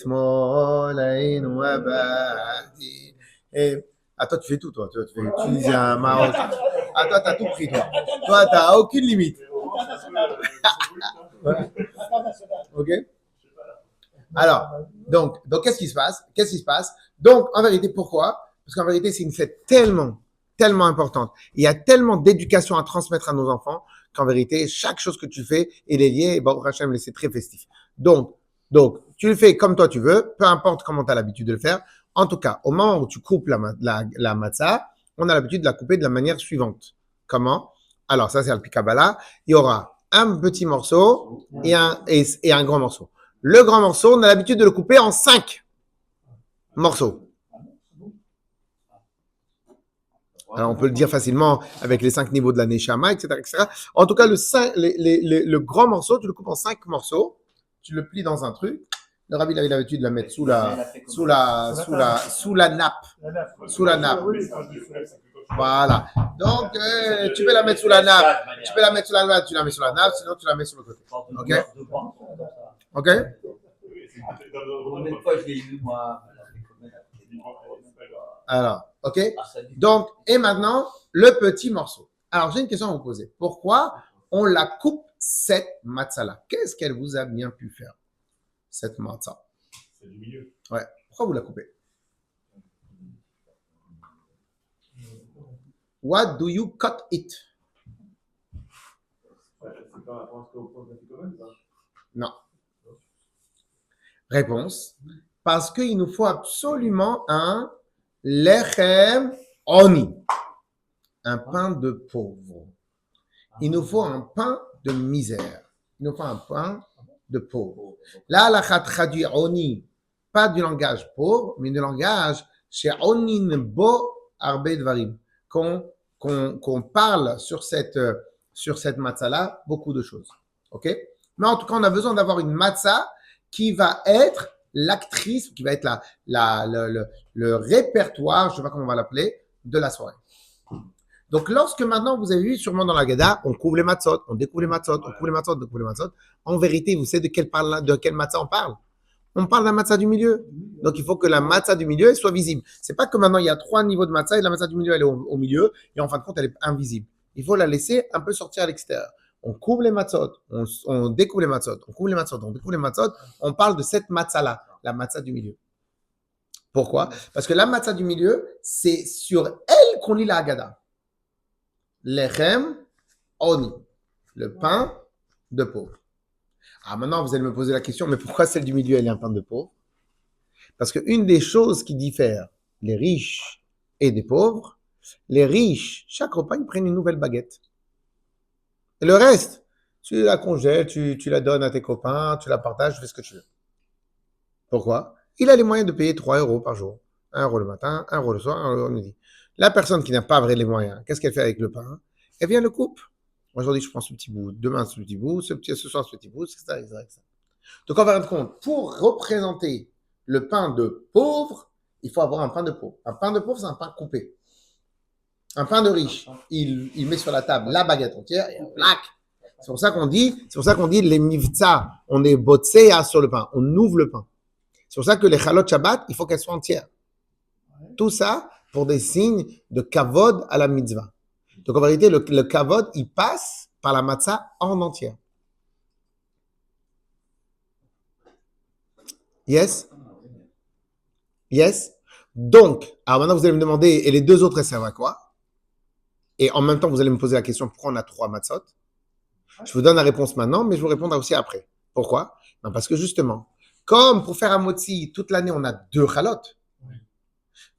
ah, toi, tu fais tout, toi. Tu fais tunisien, marocain. Ah, toi, t'as tout pris, toi. Toi, t'as aucune limite. Ouais. Ok? Alors, donc, qu'est-ce qui se passe? Qu'est-ce qui se passe? Donc, en vérité, pourquoi? Parce qu'en vérité, c'est une fête tellement importante. Il y a tellement d'éducation à transmettre à nos enfants qu'en vérité, chaque chose que tu fais, il est lié. Et Baruch Hashem, c'est très festif. Donc, tu le fais comme toi tu veux, peu importe comment tu as l'habitude de le faire. En tout cas, au moment où tu coupes la matzah, on a l'habitude de la couper de la manière suivante. Comment? Alors, ça, c'est le Kabbalah. Il y aura un petit morceau et un grand morceau. Le grand morceau, on a l'habitude de le couper en 5 morceaux. Alors, on peut le dire facilement avec les 5 niveaux de la Neshama, etc., etc. En tout cas, le grand morceau, tu le coupes en 5 morceaux. Tu le plies dans un truc. Le rabbi avait l'habitude de la mettre sous la nappe. Sous la nappe. Voilà. Donc, tu peux la mettre sous la nappe. Tu peux la mettre sous la nappe, tu la mets sur la nappe, sinon tu la mets sur le côté. Ok? Ok?
Combien de fois je l'ai eu, moi?
Alors, ok? Donc, et maintenant, le petit morceau. Alors, j'ai une question à vous poser. Pourquoi on la coupe cette matzah-là? Qu'est-ce qu'elle vous a bien pu faire, cette matzah?
C'est du milieu.
Ouais. Pourquoi vous la coupez? What do you cut it?
C'est pas rapport à ce qu'on pense quand même, ça.
Non. Réponse. Parce qu'il nous faut absolument un lechem oni. Un pain de pauvre. Il nous faut un pain de misère. Il nous faut un pain de pauvre. Là, la traduit oni, pas du langage pauvre, mais du langage chez onin bo arbe dvarim. Qu'on parle sur cette matzah-là beaucoup de choses. Ok? Mais en tout cas, on a besoin d'avoir une matzah qui va être l'actrice, qui va être le répertoire, je ne sais pas comment on va l'appeler, de la soirée. Donc, lorsque maintenant, vous avez vu sûrement dans la Gada, on couvre les matzot, on découvre les matzot, on couvre les matzot, on découvre les matzot. En vérité, vous savez de quelle matzah on parle? On parle de la matzah du milieu. Donc, il faut que la matzah du milieu soit visible. C'est pas que maintenant, il y a 3 niveaux de matzah et la matzah du milieu, elle est au milieu et en fin de compte, elle est invisible. Il faut la laisser un peu sortir à l'extérieur. On couvre les matzot, on découvre les matzot, on couvre les matzot, on découvre les matzot. On parle de cette matzah-là, la matzah du milieu. Pourquoi? Parce que la matzah du milieu, c'est sur elle qu'on lit la Haggadah. Lechem oni, le pain de pauvre. Ah, maintenant, vous allez me poser la question, mais pourquoi celle du milieu, elle est un pain de pauvre? Parce qu'une des choses qui diffère les riches et des pauvres, les riches, chaque repas, ils prennent une nouvelle baguette. Et le reste, tu la congèles, tu la donnes à tes copains, tu la partages, tu fais ce que tu veux. Pourquoi? Il a les moyens de payer 3 euros par jour. 1 euro le matin, 1 euro le soir, 1 euro le midi. La personne qui n'a pas vraiment les moyens, qu'est-ce qu'elle fait avec le pain? Elle vient le coupe. Aujourd'hui, je prends ce petit bout, demain ce petit bout, ce soir ce petit bout, etc. Donc, en fin de compte, pour représenter le pain de pauvre, il faut avoir un pain de pauvre. Un pain de pauvre, c'est un pain coupé. Un pain de riche, il met sur la table la baguette entière et plaque. C'est pour ça qu'on dit les mivtza, on est botséa sur le pain, on ouvre le pain. C'est pour ça que les chalot Shabbat, il faut qu'elles soient entières. Tout ça pour des signes de kavod à la mitzvah. Donc en vérité, le kavod, il passe par la matzah en entière. Yes? Yes? Donc, alors maintenant vous allez me demander, et les 2 autres, elles servent à quoi? Et en même temps, vous allez me poser la question, pourquoi on a 3 matzot? Je vous donne la réponse maintenant, mais je vous répondrai aussi après. Pourquoi? Ben parce que justement, comme pour faire un motzi, toute l'année, on a 2 chalot.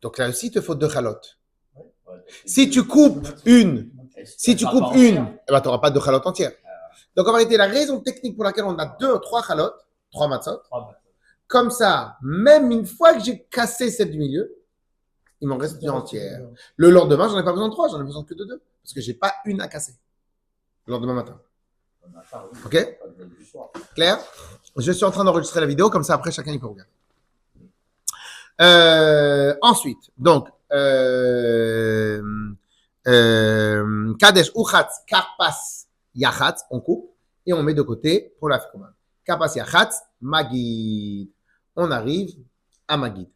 Donc là aussi, il te faut 2 chalot. Si tu coupes une, eh ben, tu n'auras pas de chalot entière. Donc en vérité, la raison technique pour laquelle on a 2 ou 3 chalot, 3 matzot, comme ça, même une fois que j'ai cassé celle du milieu, il m'en reste une entière. Le lendemain, j'en ai pas besoin de 3, j'en ai besoin que de 2. Parce que j'ai pas une à casser. Le lendemain matin. Ok? Clair? Je suis en train d'enregistrer la vidéo, comme ça après chacun il peut regarder. Ensuite, donc, Kadesh, Uchatz, Karpas, Yachatz, on coupe et on met de côté pour la commande. Karpas, Yachatz, Magid. On arrive à Magid.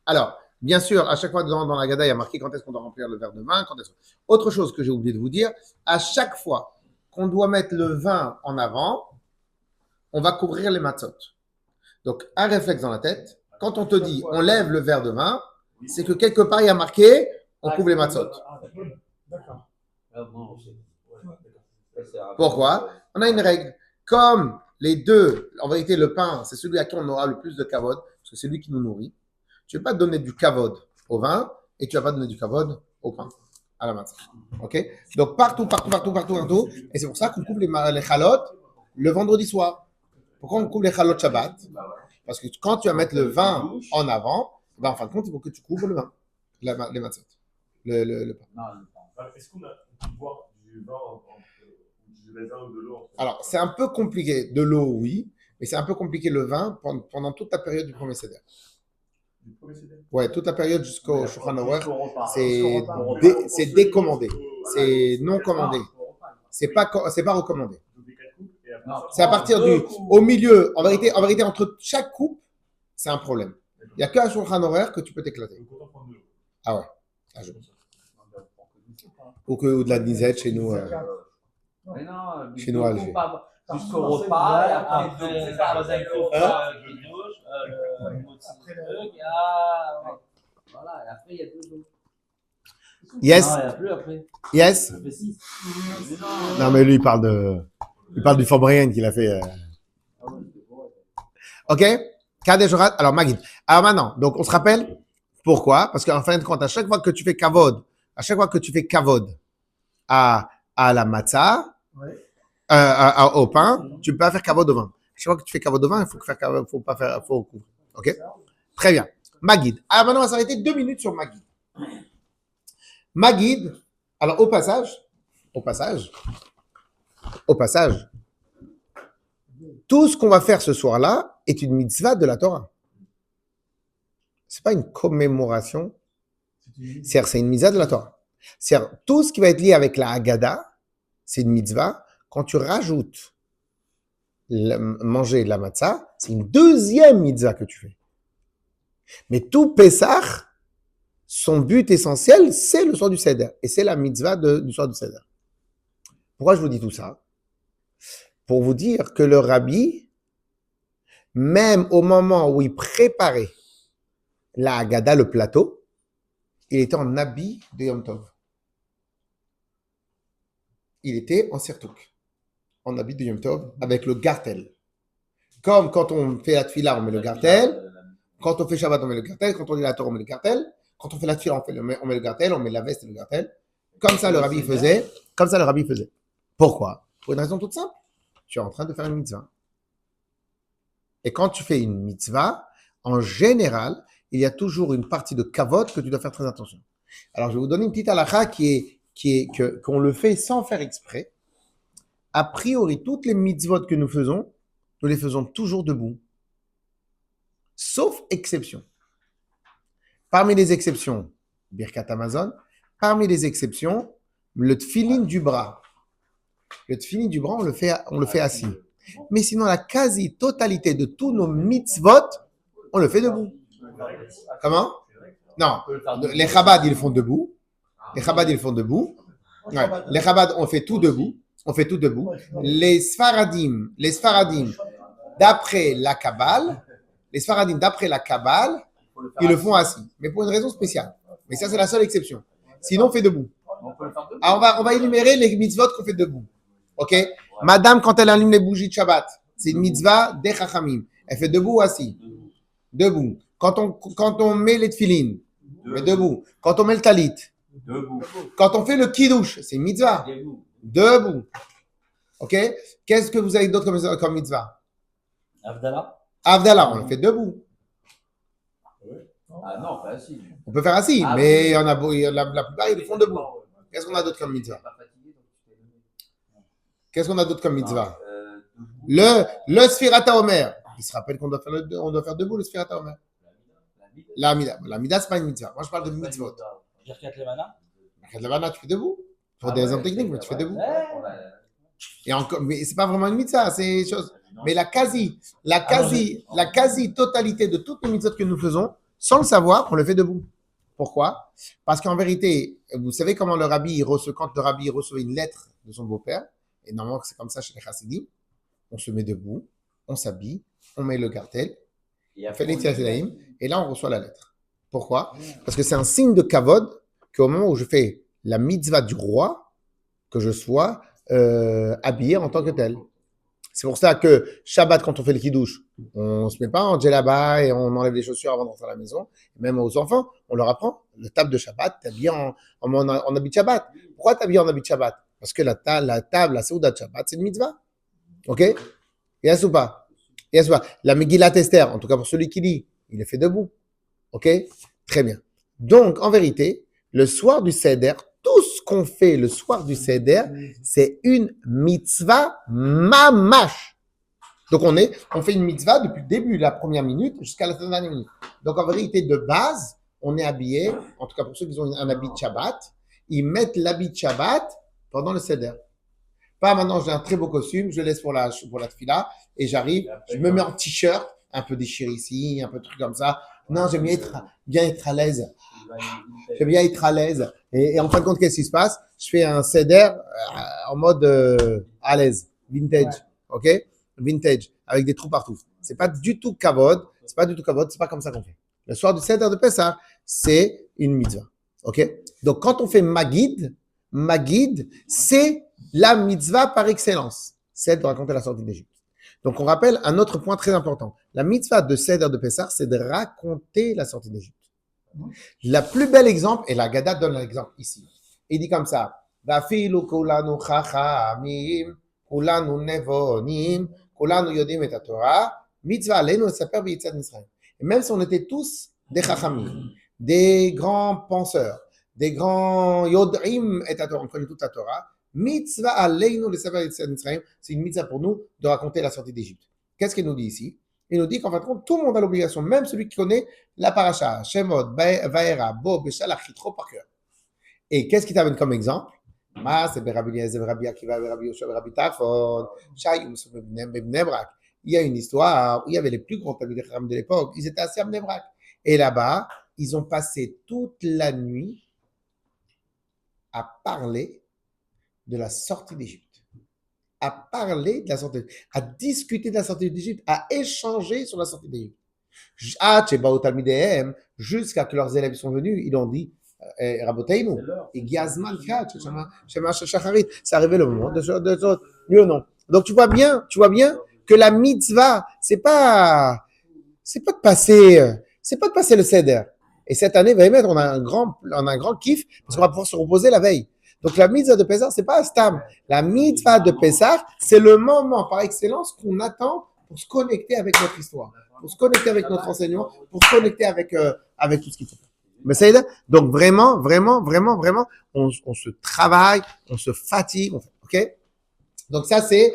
Alors, bien sûr, à chaque fois dans la Gada, il y a marqué quand est-ce qu'on doit remplir le verre de vin. Autre chose que j'ai oublié de vous dire, à chaque fois qu'on doit mettre le vin en avant, on va couvrir les matzot. Donc, un réflexe dans la tête, quand on te dit on lève le verre de vin, c'est que quelque part il y a marqué on couvre les matzot.
D'accord.
Pourquoi? On a une règle. Comme les deux, en vérité, le pain, c'est celui à qui on aura le plus de kavod, parce que c'est lui qui nous nourrit. Tu ne vas pas donner du kavod au vin et tu ne vas pas donner du kavod au pain, à la matzah. Ok? Donc partout. Et c'est pour ça qu'on couvre les chalotes le vendredi soir. Pourquoi on couvre les chalotes Shabbat? Parce que quand tu vas mettre le vin en avant, ben en fin de compte, il faut que tu couvres le vin, les matzot, le pain.
Est-ce qu'on peut boire du vin du raisin ou de l'eau?
Alors, c'est un peu compliqué. De l'eau, oui, mais c'est un peu compliqué le vin pendant toute la période du premier seder.
Du premier seder?
Ouais, toute la période jusqu'au Shulchan Aruch, c'est décommandé. C'est non commandé. C'est pas recommandé. C'est à partir au milieu. En vérité, entre chaque coupe, c'est un problème. Il n'y a qu'à Shulchan Aruch que tu peux t'éclater. Ah ouais. Ou de la disette chez nous.
Mais non,
Chez nous à Alger.
Jusqu'au repas, et après, c'est ça, dans un cours qui douche, le truc, voilà, et après, il y a deux autres.
Yes.
Non, il n'y a plus après.
Yes.
Ça fait 6.
Non, mais lui, il parle du Fabien qu'il a fait.
Ok? Kadesh Orat. Alors, Magid. Alors maintenant, donc on se rappelle pourquoi? Parce qu'en fin de compte, à chaque fois que tu fais kavod à la matzah, au pain, tu peux pas faire kavod au vin. Chaque fois que tu fais kavod au vin, faut couvrir. Ok? Très bien. Magid. Alors maintenant, on va s'arrêter 2 minutes sur Magid. Magid. Alors au passage, tout ce qu'on va faire ce soir-là est une mitzvah de la Torah. C'est pas une commémoration. C'est une mitzvah de la Torah. C'est-à-dire, tout ce qui va être lié avec la Haggadah, c'est une mitzvah. Quand tu rajoutes manger la matzah, c'est une deuxième mitzvah que tu fais. Mais tout Pessah, son but essentiel, c'est le soir du Seder. Et c'est la mitzvah du soir du Seder. Pourquoi je vous dis tout ça? Pour vous dire que le rabbi, même au moment où il préparait la Haggadah, le plateau, il était en habit de Yom Tov. Il était en sirtouk, en habit de Yom Tov, avec le gartel. Comme quand on fait la tefila, on met le gartel. Quand on fait Shabbat, on met le gartel. Quand on lit la Torah, on met le gartel. Quand on fait la tefila, on met le gartel, on met la veste et le gartel. Comme ça, le rabbi faisait. Pourquoi? Pour une raison toute simple. Tu es en train de faire une mitzvah. Et quand tu fais une mitzvah, en général, il y a toujours une partie de kavod que tu dois faire très attention. Alors, je vais vous donner une petite halakha qu'on le fait sans faire exprès. A priori, toutes les mitzvot que nous les faisons toujours debout. Sauf exception. Parmi les exceptions, Birkat Amazon. Parmi les exceptions, le tfilin du bras. Le tfilin du bras, on le fait assis. Mais sinon, la quasi-totalité de tous nos mitzvot, on le fait debout. Comment? Non. Les Chabad, ils le font debout. Ouais. Les Chabad, on fait tout debout. Les Sfaradim, d'après la Kabbale, ils le font assis. Mais pour une raison spéciale. Mais ça, c'est la seule exception. Sinon, on fait debout. Alors, on va énumérer les mitzvot qu'on fait debout. Ok? Madame, quand elle allume les bougies de Shabbat, c'est une mitzvah des Chachamim. Elle fait debout ou assis? Debout. Quand on met les tefilin, mais debout. Quand on met le talit, debout. Quand on fait le kiddush, c'est une mitzvah. Debout. Ok? Qu'est-ce que vous avez d'autre comme mitzvah?
Avdallah?
Avdallah, on le fait debout.
Ah non, pas assis.
On peut faire assis,
Ah,
mais
oui.
il y en a, la plupart, ils le font debout. Qu'est-ce qu'on a d'autre comme mitzvah? Qu'est-ce qu'on a d'autre comme mitzvah? Le Sfirata Omer. Il se rappelle qu'on doit faire debout le Sfirata Omer. L'Amida. L'Amida, c'est pas une mitzvah. Moi, je parle de mitzvot.
Birkat Levana?
Birkat Levana, tu fais debout. Pour des raisons techniques, mais tu fais debout. Et encore, mais c'est pas vraiment une mitzvah, c'est une chose. Mais la quasi-totalité de toutes les mitzvot que nous faisons, sans le savoir, on le fait debout. Pourquoi? Parce qu'en vérité, vous savez comment quand le rabbi recevait une lettre de son beau-père, et normalement c'est comme ça chez les chassidim, on se met debout, on s'habille, on met le cartel, on fait les tefillah, et là on reçoit la lettre. Pourquoi? Parce que c'est un signe de kavod qu'au moment où je fais la mitzvah du roi, que je sois habillé en tant que tel. C'est pour ça que Shabbat, quand on fait le kiddush, on ne se met pas en djellaba et on enlève les chaussures avant d'entrer à la maison. Même aux enfants, on leur apprend. Le table de Shabbat, tu habillé en habit de Shabbat. Pourquoi tu habillé en habit de Shabbat? Parce que la table, la Seuda de Shabbat, c'est une mitzvah. Ok? Yes ou pas? Yes ou pas? La Megillat Esther, en tout cas pour celui qui lit, il est fait debout. Ok? Très bien. Donc, en vérité, le soir du Seder, tout ce qu'on fait le soir du Seder, c'est une mitzvah mamash. Donc, on fait une mitzvah depuis le début, la première minute, jusqu'à la dernière minute. Donc, en vérité, de base, on est habillé, en tout cas pour ceux qui ont un habit de Shabbat, ils mettent l'habit de Shabbat pendant le Seder. Pas maintenant, j'ai un très beau costume, je le laisse pour la tefila, et j'arrive, je me mets en t-shirt, un peu déchiré ici, un peu de trucs comme ça. Non, j'aime bien être à l'aise. J'aime bien être à l'aise. Et en fin de compte, qu'est-ce qui se passe? Je fais un seder en mode à l'aise, vintage, ok? Vintage, avec des trous partout. C'est pas du tout kavod, c'est pas comme ça qu'on fait. Le soir du seder de Pessah, c'est une mitzvah, ok? Donc quand on fait Magid, c'est la mitzvah par excellence, celle de raconter la sortie d'Égypte. Donc on rappelle un autre point très important. La mitzvah de seder de Pessah, c'est de raconter la sortie d'Égypte. La plus belle exemple, et la Gada donne l'exemple ici. Il dit comme ça, Vafilu kulanu chachamim, kulanu nevonim, kulanu yodim et Torah, mitzvah aleinu lesaper b'yitzat Mitzrayim. Et même si on était tous des chachamim, des grands penseurs, des grands yodim et Torah, on connaît toute la Torah, mitzvah aleinu lesaper b'yitzat Mitzrayim, c'est une mitzvah pour nous de raconter la sortie d'Égypte. Qu'est-ce qu'il nous dit ici? Il nous dit qu'en fin de compte, tout le monde a l'obligation, même celui qui connaît la paracha, Shemot, Vaera, Bo, Beshalach, Chitro par cœur. Et qu'est-ce qui t'amène comme exemple? C'est Rabbi Eliezer, Rabbi Akiva, Rabbi Yoshua, Rabbi Tarfon, Shayum, Bnei Brak. Il y a une histoire où il y avait les plus grands talmidei chacham de l'époque, ils étaient assis à Bnei Brak. Et là-bas, ils ont passé toute la nuit à parler de la sortie d'Égypte. À parler de la sortie d'Égypte, à discuter de la sortie d'Égypte, à échanger sur la sortie d'Égypte. Jusqu'à que leurs élèves sont venus, ils ont dit Raboteinu, et Giazman Kach, c'est arrivé le moment de oui ou non. Donc tu vois bien que la mitzvah, c'est pas de passer le seder. Et cette année, on a un grand kiff parce qu'on va pouvoir se reposer la veille. Donc la mitzvah de Pessah, c'est pas un stam. La mitzvah de Pessah, c'est le moment par excellence qu'on attend pour se connecter avec notre histoire, pour se connecter avec notre enseignement, pour se connecter avec tout ce qu'il faut. Mais ça aide. Donc vraiment, on se travaille, on se fatigue, ok? Donc ça c'est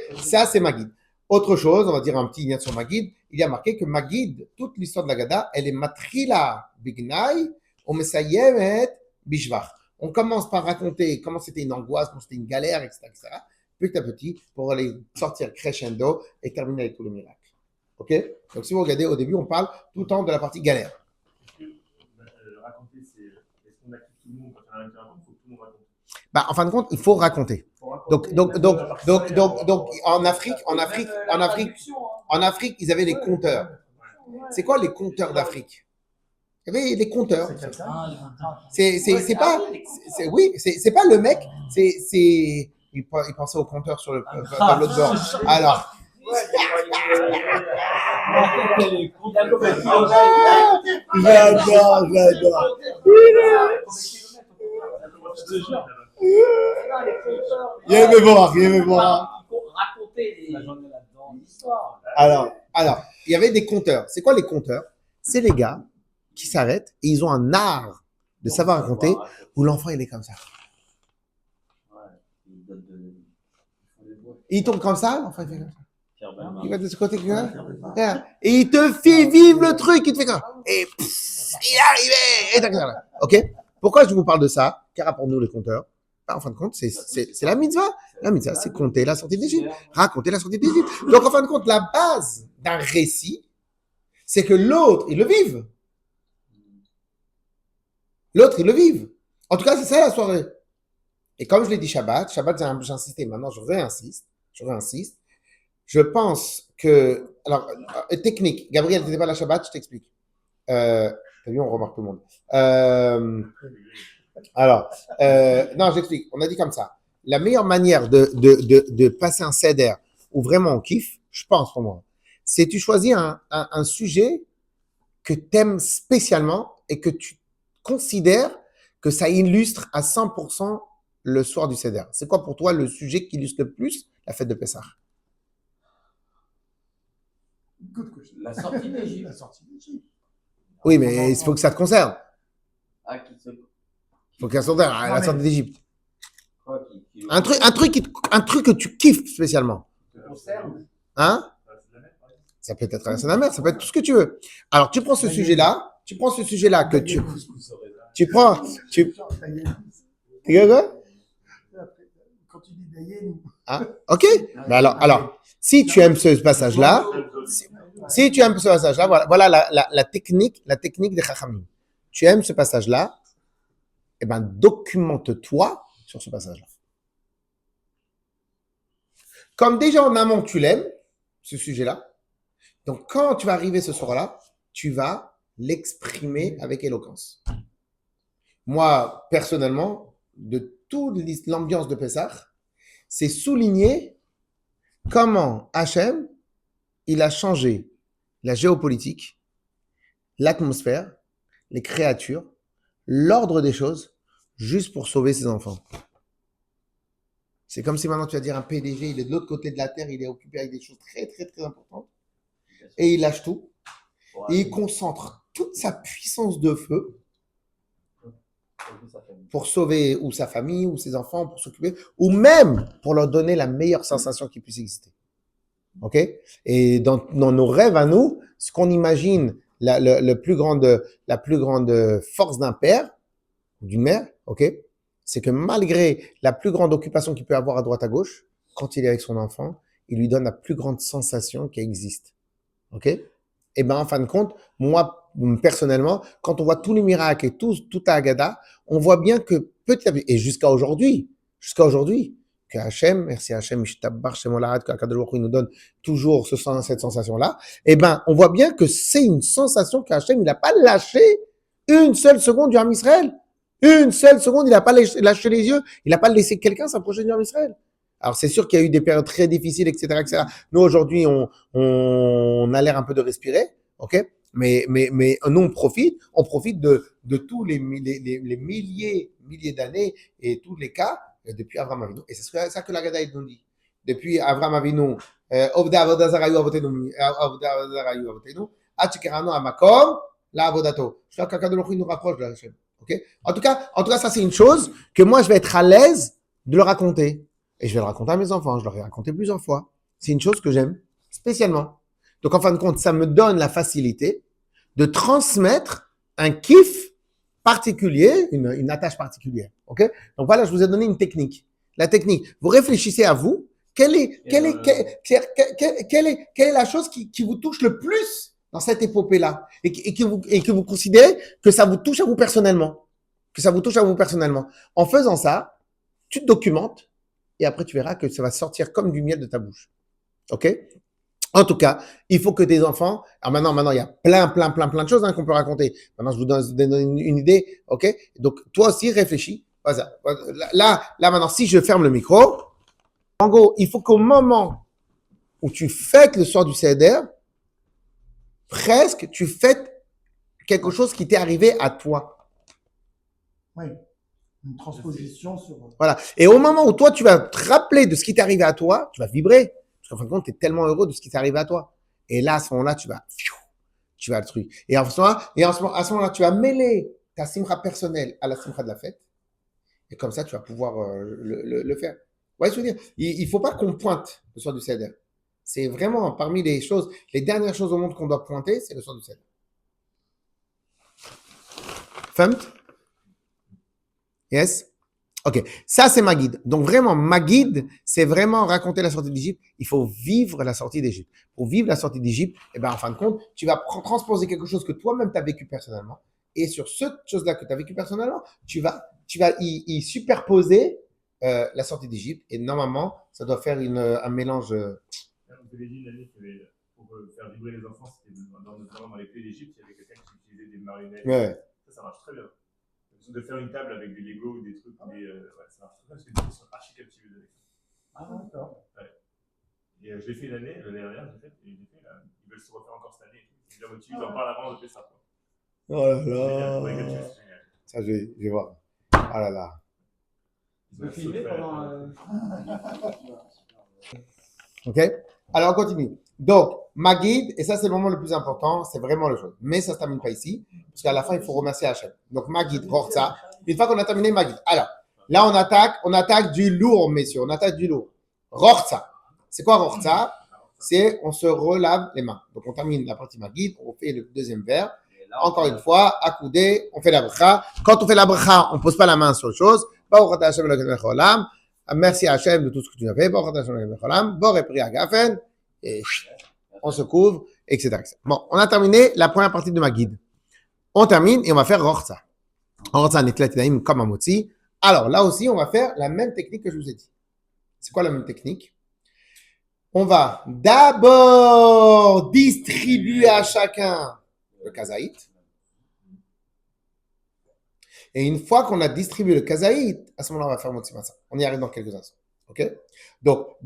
Magid. Autre chose, on va dire un petit lien sur Magid. Il y a marqué que Magid, toute l'histoire de la Gada, elle est matrila bignai, ou mesayemet bishvach. On commence par raconter comment c'était une angoisse, comment c'était une galère, etc., petit à petit, pour aller sortir crescendo et terminer avec tous les miracles. Ok? Donc, si vous regardez, au début, on parle tout le temps de la partie galère.
Raconter, est-ce qu'on a tout le monde quand on a un raconte, il faut que tout le monde raconte.
En fin de compte, il faut raconter. Donc, en Afrique, ils avaient les compteurs. C'est quoi les compteurs d'Afrique? Il y avait les compteurs. C'est pas le mec, il pensait au compteur sur l'autre bord. Alors. J'adore. Il aimait voir.
raconter l'histoire.
Alors, il y avait des compteurs. C'est quoi les compteurs? C'est les gars qui s'arrêtent et ils ont un art de savoir raconter où l'enfant il est comme ça. Et il tombe comme ça, l'enfant il fait comme ça. Il va de ce côté, et il te fait vivre le truc, il te fait comme ça. Et il est arrivé. Et ok? Pourquoi je vous parle de ça? Car pour nous les compteurs, en fin de compte, c'est la mitzvah. La mitzvah, c'est compter la sortie d'Égypte, raconter la sortie d'Égypte. Donc en fin de compte, la base d'un récit, c'est que l'autre, il le vive. L'autre, il le vive. En tout cas, c'est ça la soirée. Et comme je l'ai dit Shabbat, j'ai insisté, maintenant je réinsiste. Je pense que, alors, technique, Gabriel, tu n'étais pas là Shabbat, je t'explique. T'as vu, on remarque tout le monde. Non, j'explique. On a dit comme ça. La meilleure manière de passer un seder où vraiment on kiffe, je pense pour moi, c'est tu choisis un sujet que tu aimes spécialement et que tu considères que ça illustre à 100% le soir du seder. C'est quoi pour toi le sujet qui illustre le plus la fête de Pessah?
La sortie d'Égypte.
Oui, mais il faut que ça te concerne.
Ah, qui se...
Il faut que ça te concerne, la sortie d'Égypte.
Quoi,
Un truc que tu kiffes spécialement.
concerne.
Hein? Ça peut être traverser la mer, ça peut être tout ce que tu veux. Alors, tu prends ce sujet-là que tu prends, tu regardes quoi?
Quand tu dis d'ailleurs,
Ah, ok. Mais alors, si tu aimes ce passage-là, voilà la technique des Chachamim. Tu aimes ce passage-là, eh ben, documente-toi sur ce passage-là. Comme déjà en amont, tu l'aimes, ce sujet-là. Donc, quand tu vas arriver ce soir-là, tu vas l'exprimer avec éloquence. Moi, personnellement, de toute l'ambiance de Pessah, c'est souligner comment Hachem, il a changé la géopolitique, l'atmosphère, les créatures, l'ordre des choses, juste pour sauver ses enfants. C'est comme si maintenant tu vas dire un PDG, il est de l'autre côté de la terre, il est occupé avec des choses très, très, très importantes, et il lâche tout, et il concentre toute sa puissance de feu pour sauver ou sa famille, ou ses enfants, pour s'occuper, ou même pour leur donner la meilleure sensation qui puisse exister. Ok? Et dans nos rêves à nous, ce qu'on imagine la plus grande force d'un père ou d'une mère, ok? C'est que malgré la plus grande occupation qu'il peut avoir à droite à gauche, quand il est avec son enfant, il lui donne la plus grande sensation qui existe. Ok? Et ben en fin de compte, moi personnellement, quand on voit tous les miracles et tout à Haggadah, on voit bien que petit à petit, et jusqu'à aujourd'hui, que Hachem, merci Hachem, que Akadosh Baruch Hu nous donne toujours cette sensation-là, et ben on voit bien que c'est une sensation qu'Hachem, il n'a pas lâché une seule seconde du Ham Israël. Une seule seconde, il n'a pas lâché les yeux, il n'a pas laissé quelqu'un s'approcher du Ham Israël. Alors c'est sûr qu'il y a eu des périodes très difficiles, etc., etc. Nous aujourd'hui, on a l'air un peu de respirer, ok? Mais nous on profite de tous les milliers d'années et tous les cas depuis Avraham Avinu. Et c'est ça que la Gada nous dit. Depuis Avraham Avinu, Ovda Avodazarayu Avotenu, Achikerano Amakom, la Avodato. Je crois qu'Akadosh Baruch Hu nous rapproche de la Hachem. Ok? En tout cas, ça c'est une chose que moi je vais être à l'aise de le raconter. Et je vais le raconter à mes enfants. Je leur ai raconté plusieurs fois. C'est une chose que j'aime spécialement. Donc, en fin de compte, ça me donne la facilité de transmettre un kiff particulier, une attache particulière. Ok? Donc, voilà, je vous ai donné une technique. La technique. Vous réfléchissez à vous. Quelle est la chose qui vous touche le plus dans cette épopée-là et que vous considérez que ça vous touche à vous personnellement. En faisant ça, tu te documentes. Et après, tu verras que ça va sortir comme du miel de ta bouche. OK? En tout cas, il faut que tes enfants... Alors maintenant, il y a plein de choses qu'on peut raconter. Maintenant, je vous donne une idée. OK? Donc, toi aussi, réfléchis. Là, maintenant, si je ferme le micro, en gros, il faut qu'au moment où tu fêtes le soir du Seder, presque, tu fêtes quelque chose qui t'est arrivé à toi.
Oui. Une transposition sur...
Voilà. Et au moment où toi, tu vas te rappeler de ce qui t'est arrivé à toi, tu vas vibrer. Parce qu'en fin de compte, tu es tellement heureux de ce qui t'est arrivé à toi. Et là, à ce moment-là, tu vas le truc. Et à ce moment-là, tu vas mêler ta simcha personnelle à la simcha de la fête. Et comme ça, tu vas pouvoir le faire. Ouais, je veux dire, il ne faut pas qu'on pointe le soir du Seder. C'est vraiment parmi les dernières choses au monde qu'on doit pointer, c'est le soir du Seder. Femme? Yes? Ok, ça c'est ma guide. Donc vraiment, ma guide, c'est vraiment raconter la sortie d'Égypte. Il faut vivre la sortie d'Égypte. Pour vivre la sortie d'Égypte, eh ben, en fin de compte, tu vas transposer quelque chose que toi-même tu as vécu personnellement. Et sur cette chose-là que tu as vécu personnellement, tu vas y superposer la sortie d'Égypte. Et normalement, ça doit faire un mélange.
On avait dit une année pour faire vibrer les enfants, c'était notamment dans les pays d'Égypte, il y avait quelqu'un qui utilisait des marionnettes.
Ouais.
Ça marche très bien. De faire une table avec des Lego ou des trucs, ça marche très bien parce que ils sont archi captivés avec ça.
Ah, d'accord.
Ouais. Et je l'ai fait l'année dernière, j'ai fait, et ils veulent se refaire encore cette année. Ils sont bien motivés, ils en parlent avant de faire ça.
Oh là
Génial, ouais,
là.
captivé, c'est génial.
Ça, je vais voir. Ah là là.
Tu peux filmer pendant.
Ok? Alors, on continue. Donc, ma guide, et ça, c'est le moment le plus important, c'est vraiment le chose. Mais ça ne se termine pas ici, parce qu'à la fin, il faut remercier Hachem. Donc, ma guide, Rorza. Une fois qu'on a terminé ma guide. Alors, là, on attaque du lourd, messieurs. On attaque du lourd. Rorza. C'est quoi Rorza? C'est on se relave les mains. Donc, on termine la partie ma guide, on fait le deuxième vers. Encore une fois, accoudé, on fait la bracha. Quand on fait la bracha, on ne pose pas la main sur les choses. Merci à Hachem de tout ce que tu as fait. Et on se couvre, etc., etc. Bon, on a terminé la première partie de ma guide. On termine et on va faire Rorza. Rorza Netlat Yadayim comme un motzi. Alors là aussi, on va faire la même technique que je vous ai dit. C'est quoi la même technique? On va d'abord distribuer à chacun le kazaït. Et une fois qu'on a distribué le kazaït, à ce moment-là, on va faire motzi matzah. On y arrive dans quelques instants. Ok? Donc,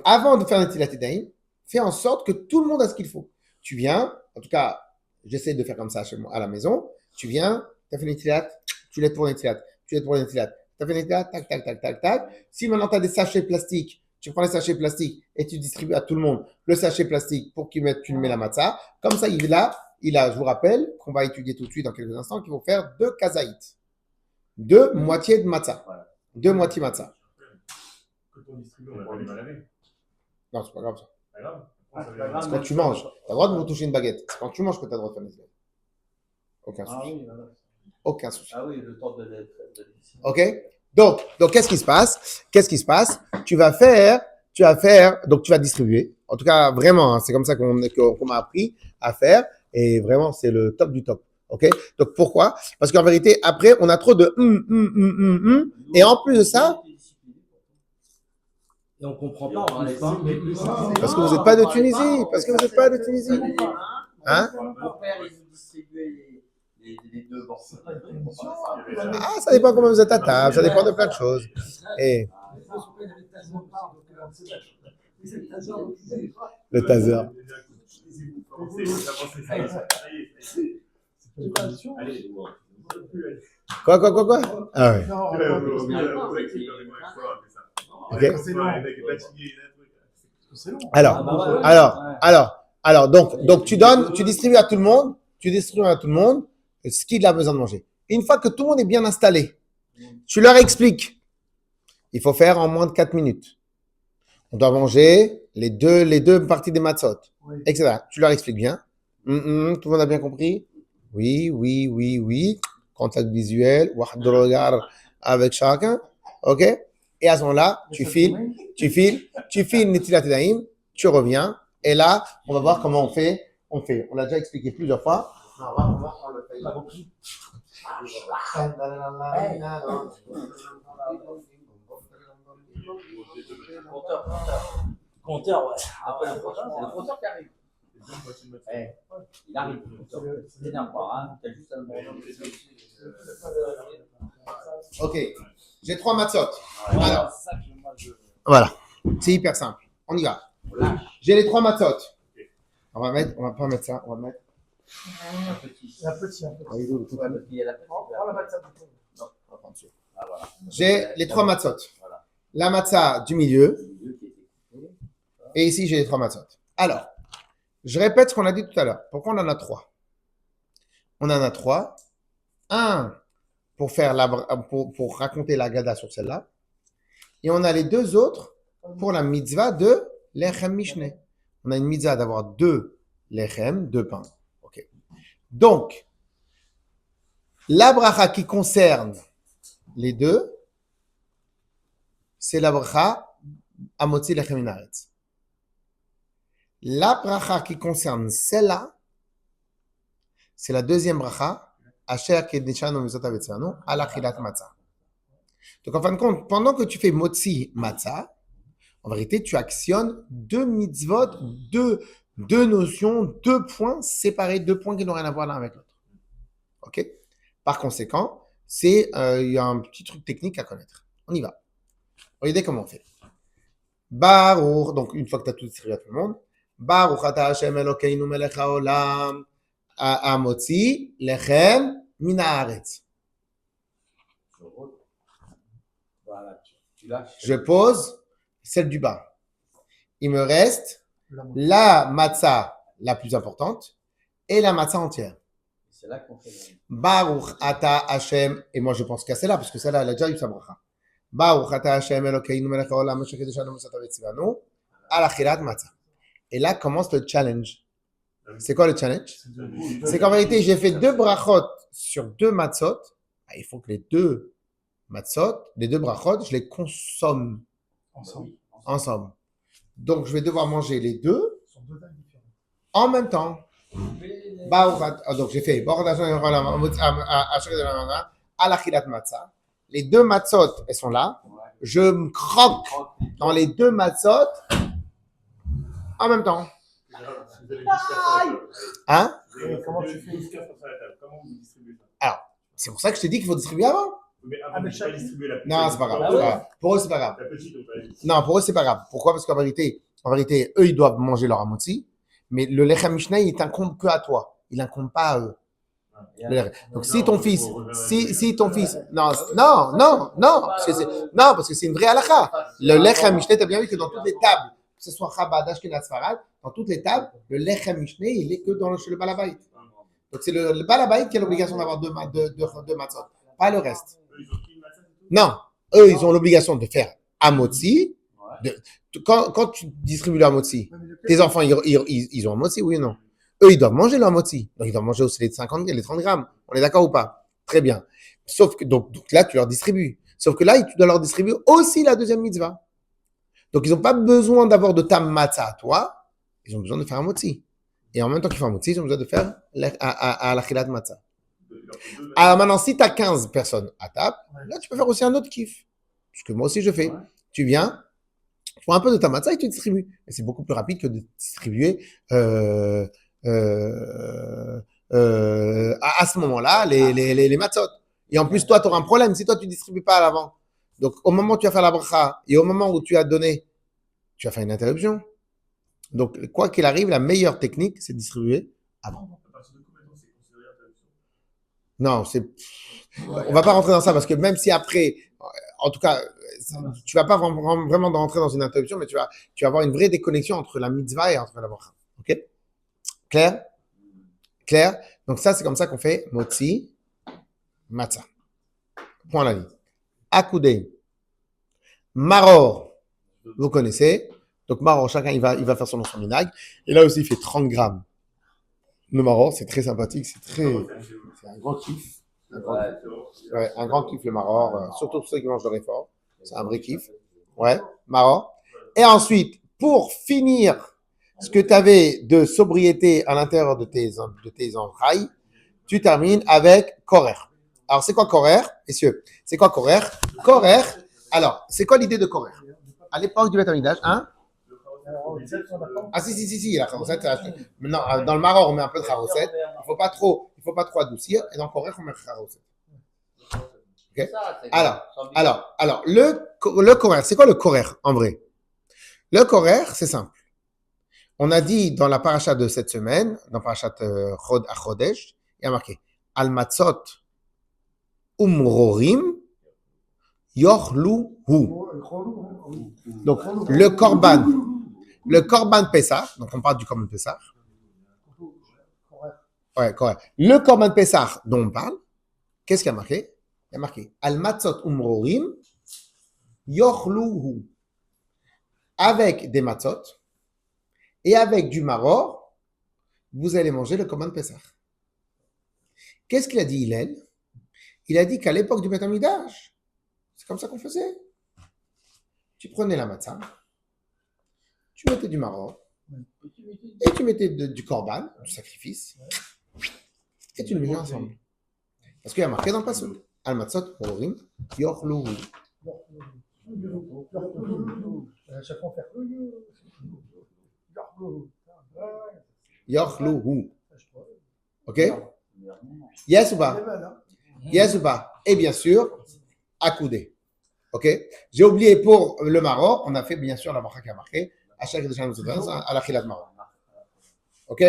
avant de faire Netlat Yadayim, fais en sorte que tout le monde a ce qu'il faut. Tu viens, en tout cas, j'essaie de faire comme ça chez moi, à la maison. Tu viens, tu as fait Netilat, tu l'aides pour Netilat, tu l'aides pour Netilat. Tu as fait Netilat, tac, tac, tac, tac, tac. Si maintenant tu as des sachets plastiques, tu prends les sachets plastiques et tu distribues à tout le monde le sachet plastique pour qu'il mette, tu le mets la matzah. Comme ça, il a, je vous rappelle, qu'on va étudier tout de suite dans quelques instants, qu'il faut faire 2 kazaït. 2 moitiés de matzah. 2 moitiés matzah.
Quand on distribue, on n'a pas les mains lavées.
Non, c'est pas grave ça.
Pas grave.
C'est quand tu manges. Tu as le droit de vous toucher une baguette. C'est quand tu manges que tu as le droit de faire les baguettes. Aucun souci.
Ah oui, voilà.
Aucun souci.
Ah oui, le temps de
OK? Donc, qu'est-ce qui se passe? Tu vas donc tu vas distribuer. En tout cas, vraiment, hein, c'est comme ça qu'on m'a appris à faire. Et vraiment, c'est le top du top. OK? Donc, pourquoi? Parce qu'en vérité, après, on a trop de et en plus de ça,
et on comprend pas, on les pas.
parce que vous n'êtes pas de Tunisie. Hein?
Mon père, il nous distribuait les 2 morceaux.
Ah, ça dépend comment vous êtes à table. Ça dépend de plein de choses. Et le taser. Quoi? Ah ouais. Ok. Alors, donc tu distribues à tout le monde, ce qu'il a besoin de manger. Une fois que tout le monde est bien installé, tu leur expliques. Il faut faire en moins de 4 minutes. On doit manger les deux parties des matzot, etc. Tu leur expliques bien. Tout le monde a bien compris? Oui. Contact visuel, de regard avec chacun. OK? Et à ce moment-là, tu files Netilat Yadayim, tu reviens. Et là, on va voir comment on fait. On l'a déjà expliqué plusieurs fois. On va voir comment on le fait.
Compteur, ouais. Après le prochain, c'est le compteur qui arrive. Il arrive. C'est énerve pas, hein. T'as juste à le demander.
OK. J'ai 3 matzot.
Alors,
Voilà. C'est hyper simple. On y va. J'ai les 3 matzot. On va pas mettre ça. On va mettre.
un petit.
Un petit.
Ouais, parce qu'il y a la petite.
On va mettre ça du coup.
Non, on va prendre celui-là.
Ah, voilà.
J'ai les 3 matzot.
Voilà.
La matzah du milieu. Et ici, j'ai les 3 matzot. Alors, je répète ce qu'on a dit tout à l'heure. Pourquoi on en a 3? On en a 3. Un pour faire pour raconter la Gada sur celle-là. Et on a les 2 autres pour la mitzvah de lechem mishne. On a une mitzvah d'avoir 2 lechem, 2 pains. Ok. Donc, la bracha qui concerne les 2, c'est la bracha amotzi lechem min haaretz. La bracha qui concerne celle-là, c'est la deuxième bracha, asher kedishanu mitzvot avetzanu, al achilat matzah. Donc en fin de compte, pendant que tu fais motzi matzah, en vérité, tu actionnes 2 mitzvot, 2 notions, 2 points séparés, 2 points qui n'ont rien à voir l'un avec l'autre. Ok? Par conséquent, il y a un petit truc technique à connaître. On y va. Regardez comment on fait. Baruch, donc une fois que tu as tout distribué à tout le monde, Baruch ata Hashem Elokeinu melech haolam amotzi lechem min haaretz.
Voilà, tu lâches.
Je pose celle du bas. Il me reste la matzah la plus importante et la matzah entière.
C'est là qu'on fait.
Baruch ata Hashem, et moi je pense qu'à celle-là, parce que celle-là, elle a déjà eu sa bracha. Baruch ata Hashem Elokeinu melech haolam asher kedishanu mitzvot avetzanu al achilat matzah. Et là commence le challenge. C'est quoi le challenge? C'est qu'en vérité, j'ai fait 2 brachot sur 2 matzot. Il faut que les 2 matzot, les 2 brachot, je les consomme ensemble. Donc, je vais devoir manger les 2 en même temps. Donc, j'ai fait alachilat matzah. Les 2 matzot, elles sont là. Je me croque dans les 2 matzot en même temps. Hein?
Comment tu fais 12 sur la table? Comment vous distribuez ça?
Alors, c'est pour ça que je t'ai dit qu'il faut distribuer avant.
Mais avant, je pas distribuer la petite.
Non, c'est pas grave. C'est pas grave. Pour eux, c'est pas grave.
La petite, on peut aller.
Non, pour eux, c'est pas grave. Pourquoi? Parce qu'en vérité, eux, ils doivent manger leur amotzi, mais le lechem mishnah, il t'incombe que à toi. Il n'incombe pas à eux. Donc, si ton fils, non, parce que c'est une vraie halakha. Le lechem mishnah, t'as bien vu que dans toutes les tables, que ce soit Chabad, Ashkenaz, Sfarad, dans toutes les tables, le lechem mishnah, il est que chez le balabait. Donc, c'est le balabait qui a l'obligation d'avoir 2 matzot, pas le reste. Non, eux, ils ont l'obligation de faire amotzi. Quand tu distribues le amotzi, tes enfants, ils ont amotzi, oui ou non? Eux, ils doivent manger leur amotzi. Donc, ils doivent manger aussi les 50 et les 30 grammes. On est d'accord ou pas? Très bien. Sauf que, donc là, tu leur distribues. Sauf que là, tu dois leur distribuer aussi la deuxième mitzvah. Donc, ils n'ont pas besoin d'avoir de ta matzah à toi. Ils ont besoin de faire un motzi. Et en même temps qu'ils font un motzi, ils ont besoin de faire à l'achilat matzah. Alors maintenant, si tu as 15 personnes à table, là, tu peux faire aussi un autre kiff. Ce que moi aussi, je fais. Ouais. Tu viens, tu prends un peu de ta matzah et tu distribues. Et c'est beaucoup plus rapide que de distribuer à ce moment-là les matzot. Et en plus, toi, tu auras un problème si toi, tu ne distribues pas à l'avant. Donc, au moment où tu vas faire la bracha et au moment où tu as donné, tu vas faire une interruption. Donc, quoi qu'il arrive, la meilleure technique, c'est de distribuer avant. Non, on va pas rentrer dans ça parce que même si après, en tout cas, tu vas pas vraiment rentrer dans une interruption, mais tu vas avoir une vraie déconnexion entre la mitzvah et entre la bracha. Ok? Clair? Donc ça, c'est comme ça qu'on fait motzi matzah. Point la ligne. Akoudei. Maror. Vous connaissez. Donc maror, chacun il va faire son minag. Et là aussi, il fait 30 grammes. Le maror, c'est très sympathique, c'est un grand kiff. Un grand kiff le maror, surtout pour ceux qui mangent de réfort. C'est un vrai kiff. Ouais, maror. Et ensuite, pour finir ce que tu avais de sobriété à l'intérieur de tes entrailles, tu termines avec korer. Alors, c'est quoi korer, messieurs? C'est quoi korer? Korer, alors, c'est quoi l'idée de korer? À l'époque du Beth Amikdash, hein? Ah si, la charosette. Maintenant, dans le maror, on met un peu de charosette. Il faut pas trop adoucir. Et dans le korer, on met de charosette. Okay? Alors, le korer, c'est quoi le korer en vrai? Le korer, c'est simple. On a dit dans la paracha de cette semaine, dans parachat Chod Achodesh, il y a marqué Al matzot umrorim yochlu hu. Donc le korban le Korban Pessah, donc on parle du Korban Pessah. Ouais, correct. Le Korban Pessah dont on parle, qu'est-ce qu'il y a marqué? Il y a marqué Al Matzot Umrorim Yochluhu. Avec des matzot et avec du maror, vous allez manger le Korban Pessah. Qu'est-ce qu'il a dit Hillel? Il a dit qu'à l'époque du Beth Amikdash, c'est comme ça qu'on faisait. Tu prenais la matzah, tu mettais du maror, et tu mettais du korban, du sacrifice, et tu le mélangeais ensemble. Parce qu'il y a marqué dans le passage, Al matzot Umrorim Yochluhu.
À chaque fois, on fait
Yochluhu. Ok? Yes ou pas? Yes ou pas? Et bien sûr, accoudé. Ok? J'ai oublié pour le maror, on a fait bien sûr la bracha qui a marqué, à chaque à la khilat maror. Ok?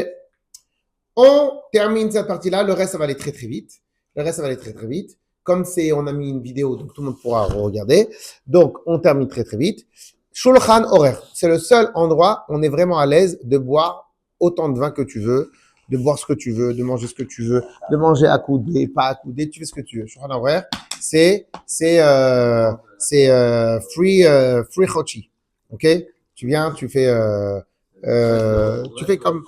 On termine cette partie-là, le reste ça va aller très très vite. Comme on a mis une vidéo, donc tout le monde pourra regarder. Donc, on termine très très vite. Shulchan Orer, c'est le seul endroit où on est vraiment à l'aise de boire autant de vin que tu veux, de boire ce que tu veux, de manger ce que tu veux, de manger à couder, pas à couder, tu fais ce que tu veux. Shulchan Orer, c'est free chochi. Ok? Tu viens, tu fais comme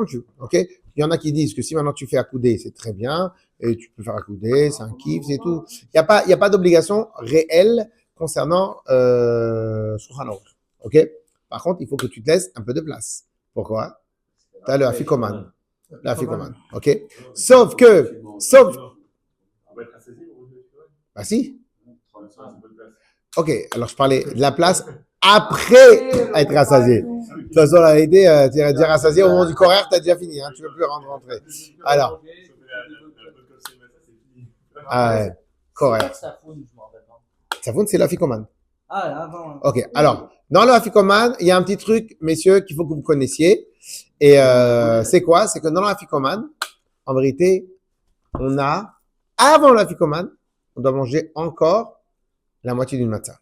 tu veux. Ok? Il y en a qui disent que si maintenant tu fais accoudé, c'est très bien, et tu peux faire accoudé, c'est un kiff, c'est tout. Il y a pas d'obligation réelle concernant Shulchan Aruch. Ok? Par contre, il faut que tu te laisses un peu de place. Pourquoi? Tu as le afikoman. Ok? Sauf que,
On va être rassasié au bout de
bah si. Ok, alors je parlais de la place après être rassasié. De toute façon, la vérité, tu es déjà rassasié au moment du coréen, tu as déjà fini, hein, tu ne veux plus rentrer. Alors, correct. Safoun, c'est l'afikoman.
Ah, avant.
Ok, alors, dans l'afikoman, il y a un petit truc, messieurs, qu'il faut que vous connaissiez. Et c'est quoi? C'est que dans l'afikoman, en vérité, on a, avant l'afikoman, on doit manger encore la moitié d'une matzah.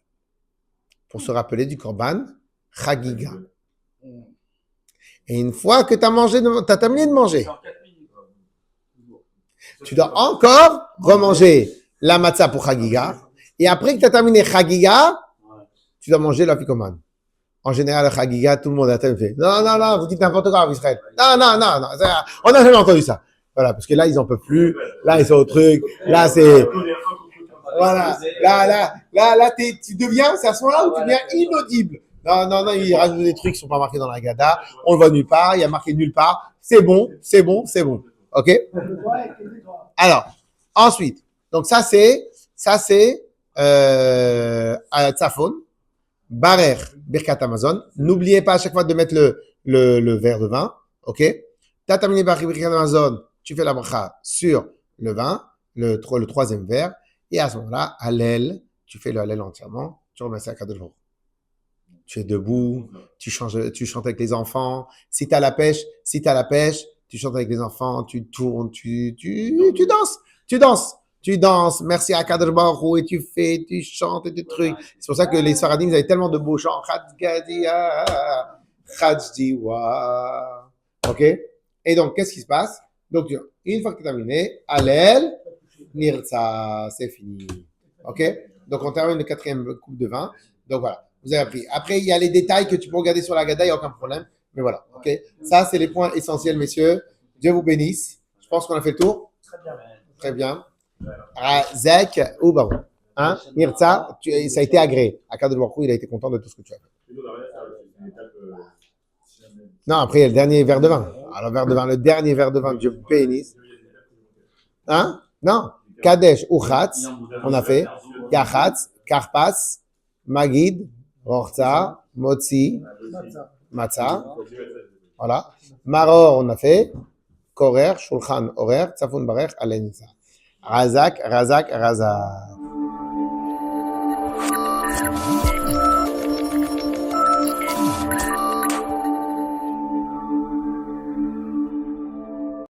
Pour se rappeler du korban chagiga. Et une fois que tu as terminé de manger, tu dois encore remanger la matzah pour chagiga. Et après que tu as terminé chagiga, tu dois manger l'afikoman. En général, le chagiga, tout le monde a fait. Non, vous dites n'importe quoi, Israël. Non, on n'a jamais entendu ça. Voilà, parce que là, ils en peuvent plus. Là, ils sont au truc. Là, c'est... Voilà. Là, tu deviens, c'est à ce moment-là où tu deviens inaudible. Non, ils rajoutent des trucs qui sont pas marqués dans la Gada. On le voit nulle part. Il y a marqué nulle part. C'est bon. OK? Alors, ensuite. Donc, ça, c'est Tzafon. Barer, Birkat Amazon. N'oubliez pas à chaque fois de mettre le verre de vin. OK? T'as terminé Birkat Amazon. Tu fais la bracha sur le vin, le troisième verre. Et à ce moment-là, Hallel, tu fais le Hallel entièrement. Tu remercies à Kadosh Baruch Hu. Tu es debout, tu chantes avec les enfants. Si tu as la pêche, tu chantes avec les enfants, tu tournes, tu danses. Merci à Kadosh Baruch Hu et tu chantes et tu trucs. C'est pour ça que les Sfaradim, ils avaient tellement de beaux chants. Chadzdiwa. OK? Et donc, qu'est-ce qui se passe? Donc, une fois que tu as terminé, Hallel, Nirtza, c'est fini. OK? Donc, on termine le 4e coupe de vin. Donc, voilà. Vous avez appris. Après, il y a les détails que tu peux regarder sur la Gada, il n'y a aucun problème. Mais voilà. OK? Ça, c'est les points essentiels, messieurs. Dieu vous bénisse. Je pense qu'on a fait le tour. Très bien. Zek ou Baron. Hein? Nirtza, ça a été agréé. Akadosh Baruch Hu, il a été content de tout ce que tu as fait. Non, après, il y a le dernier verre de vin. Alors, le dernier verre de vin, Dieu bénisse. Hein? Non. Kadesh ou Chatz, on a fait. Yachatz, Karpas, Magid, Rorza, Motzi, Matzah. Voilà. Maror, on a fait. Korer, Shulchan, Orer, Tzafun, Barer, Alenza. Razak.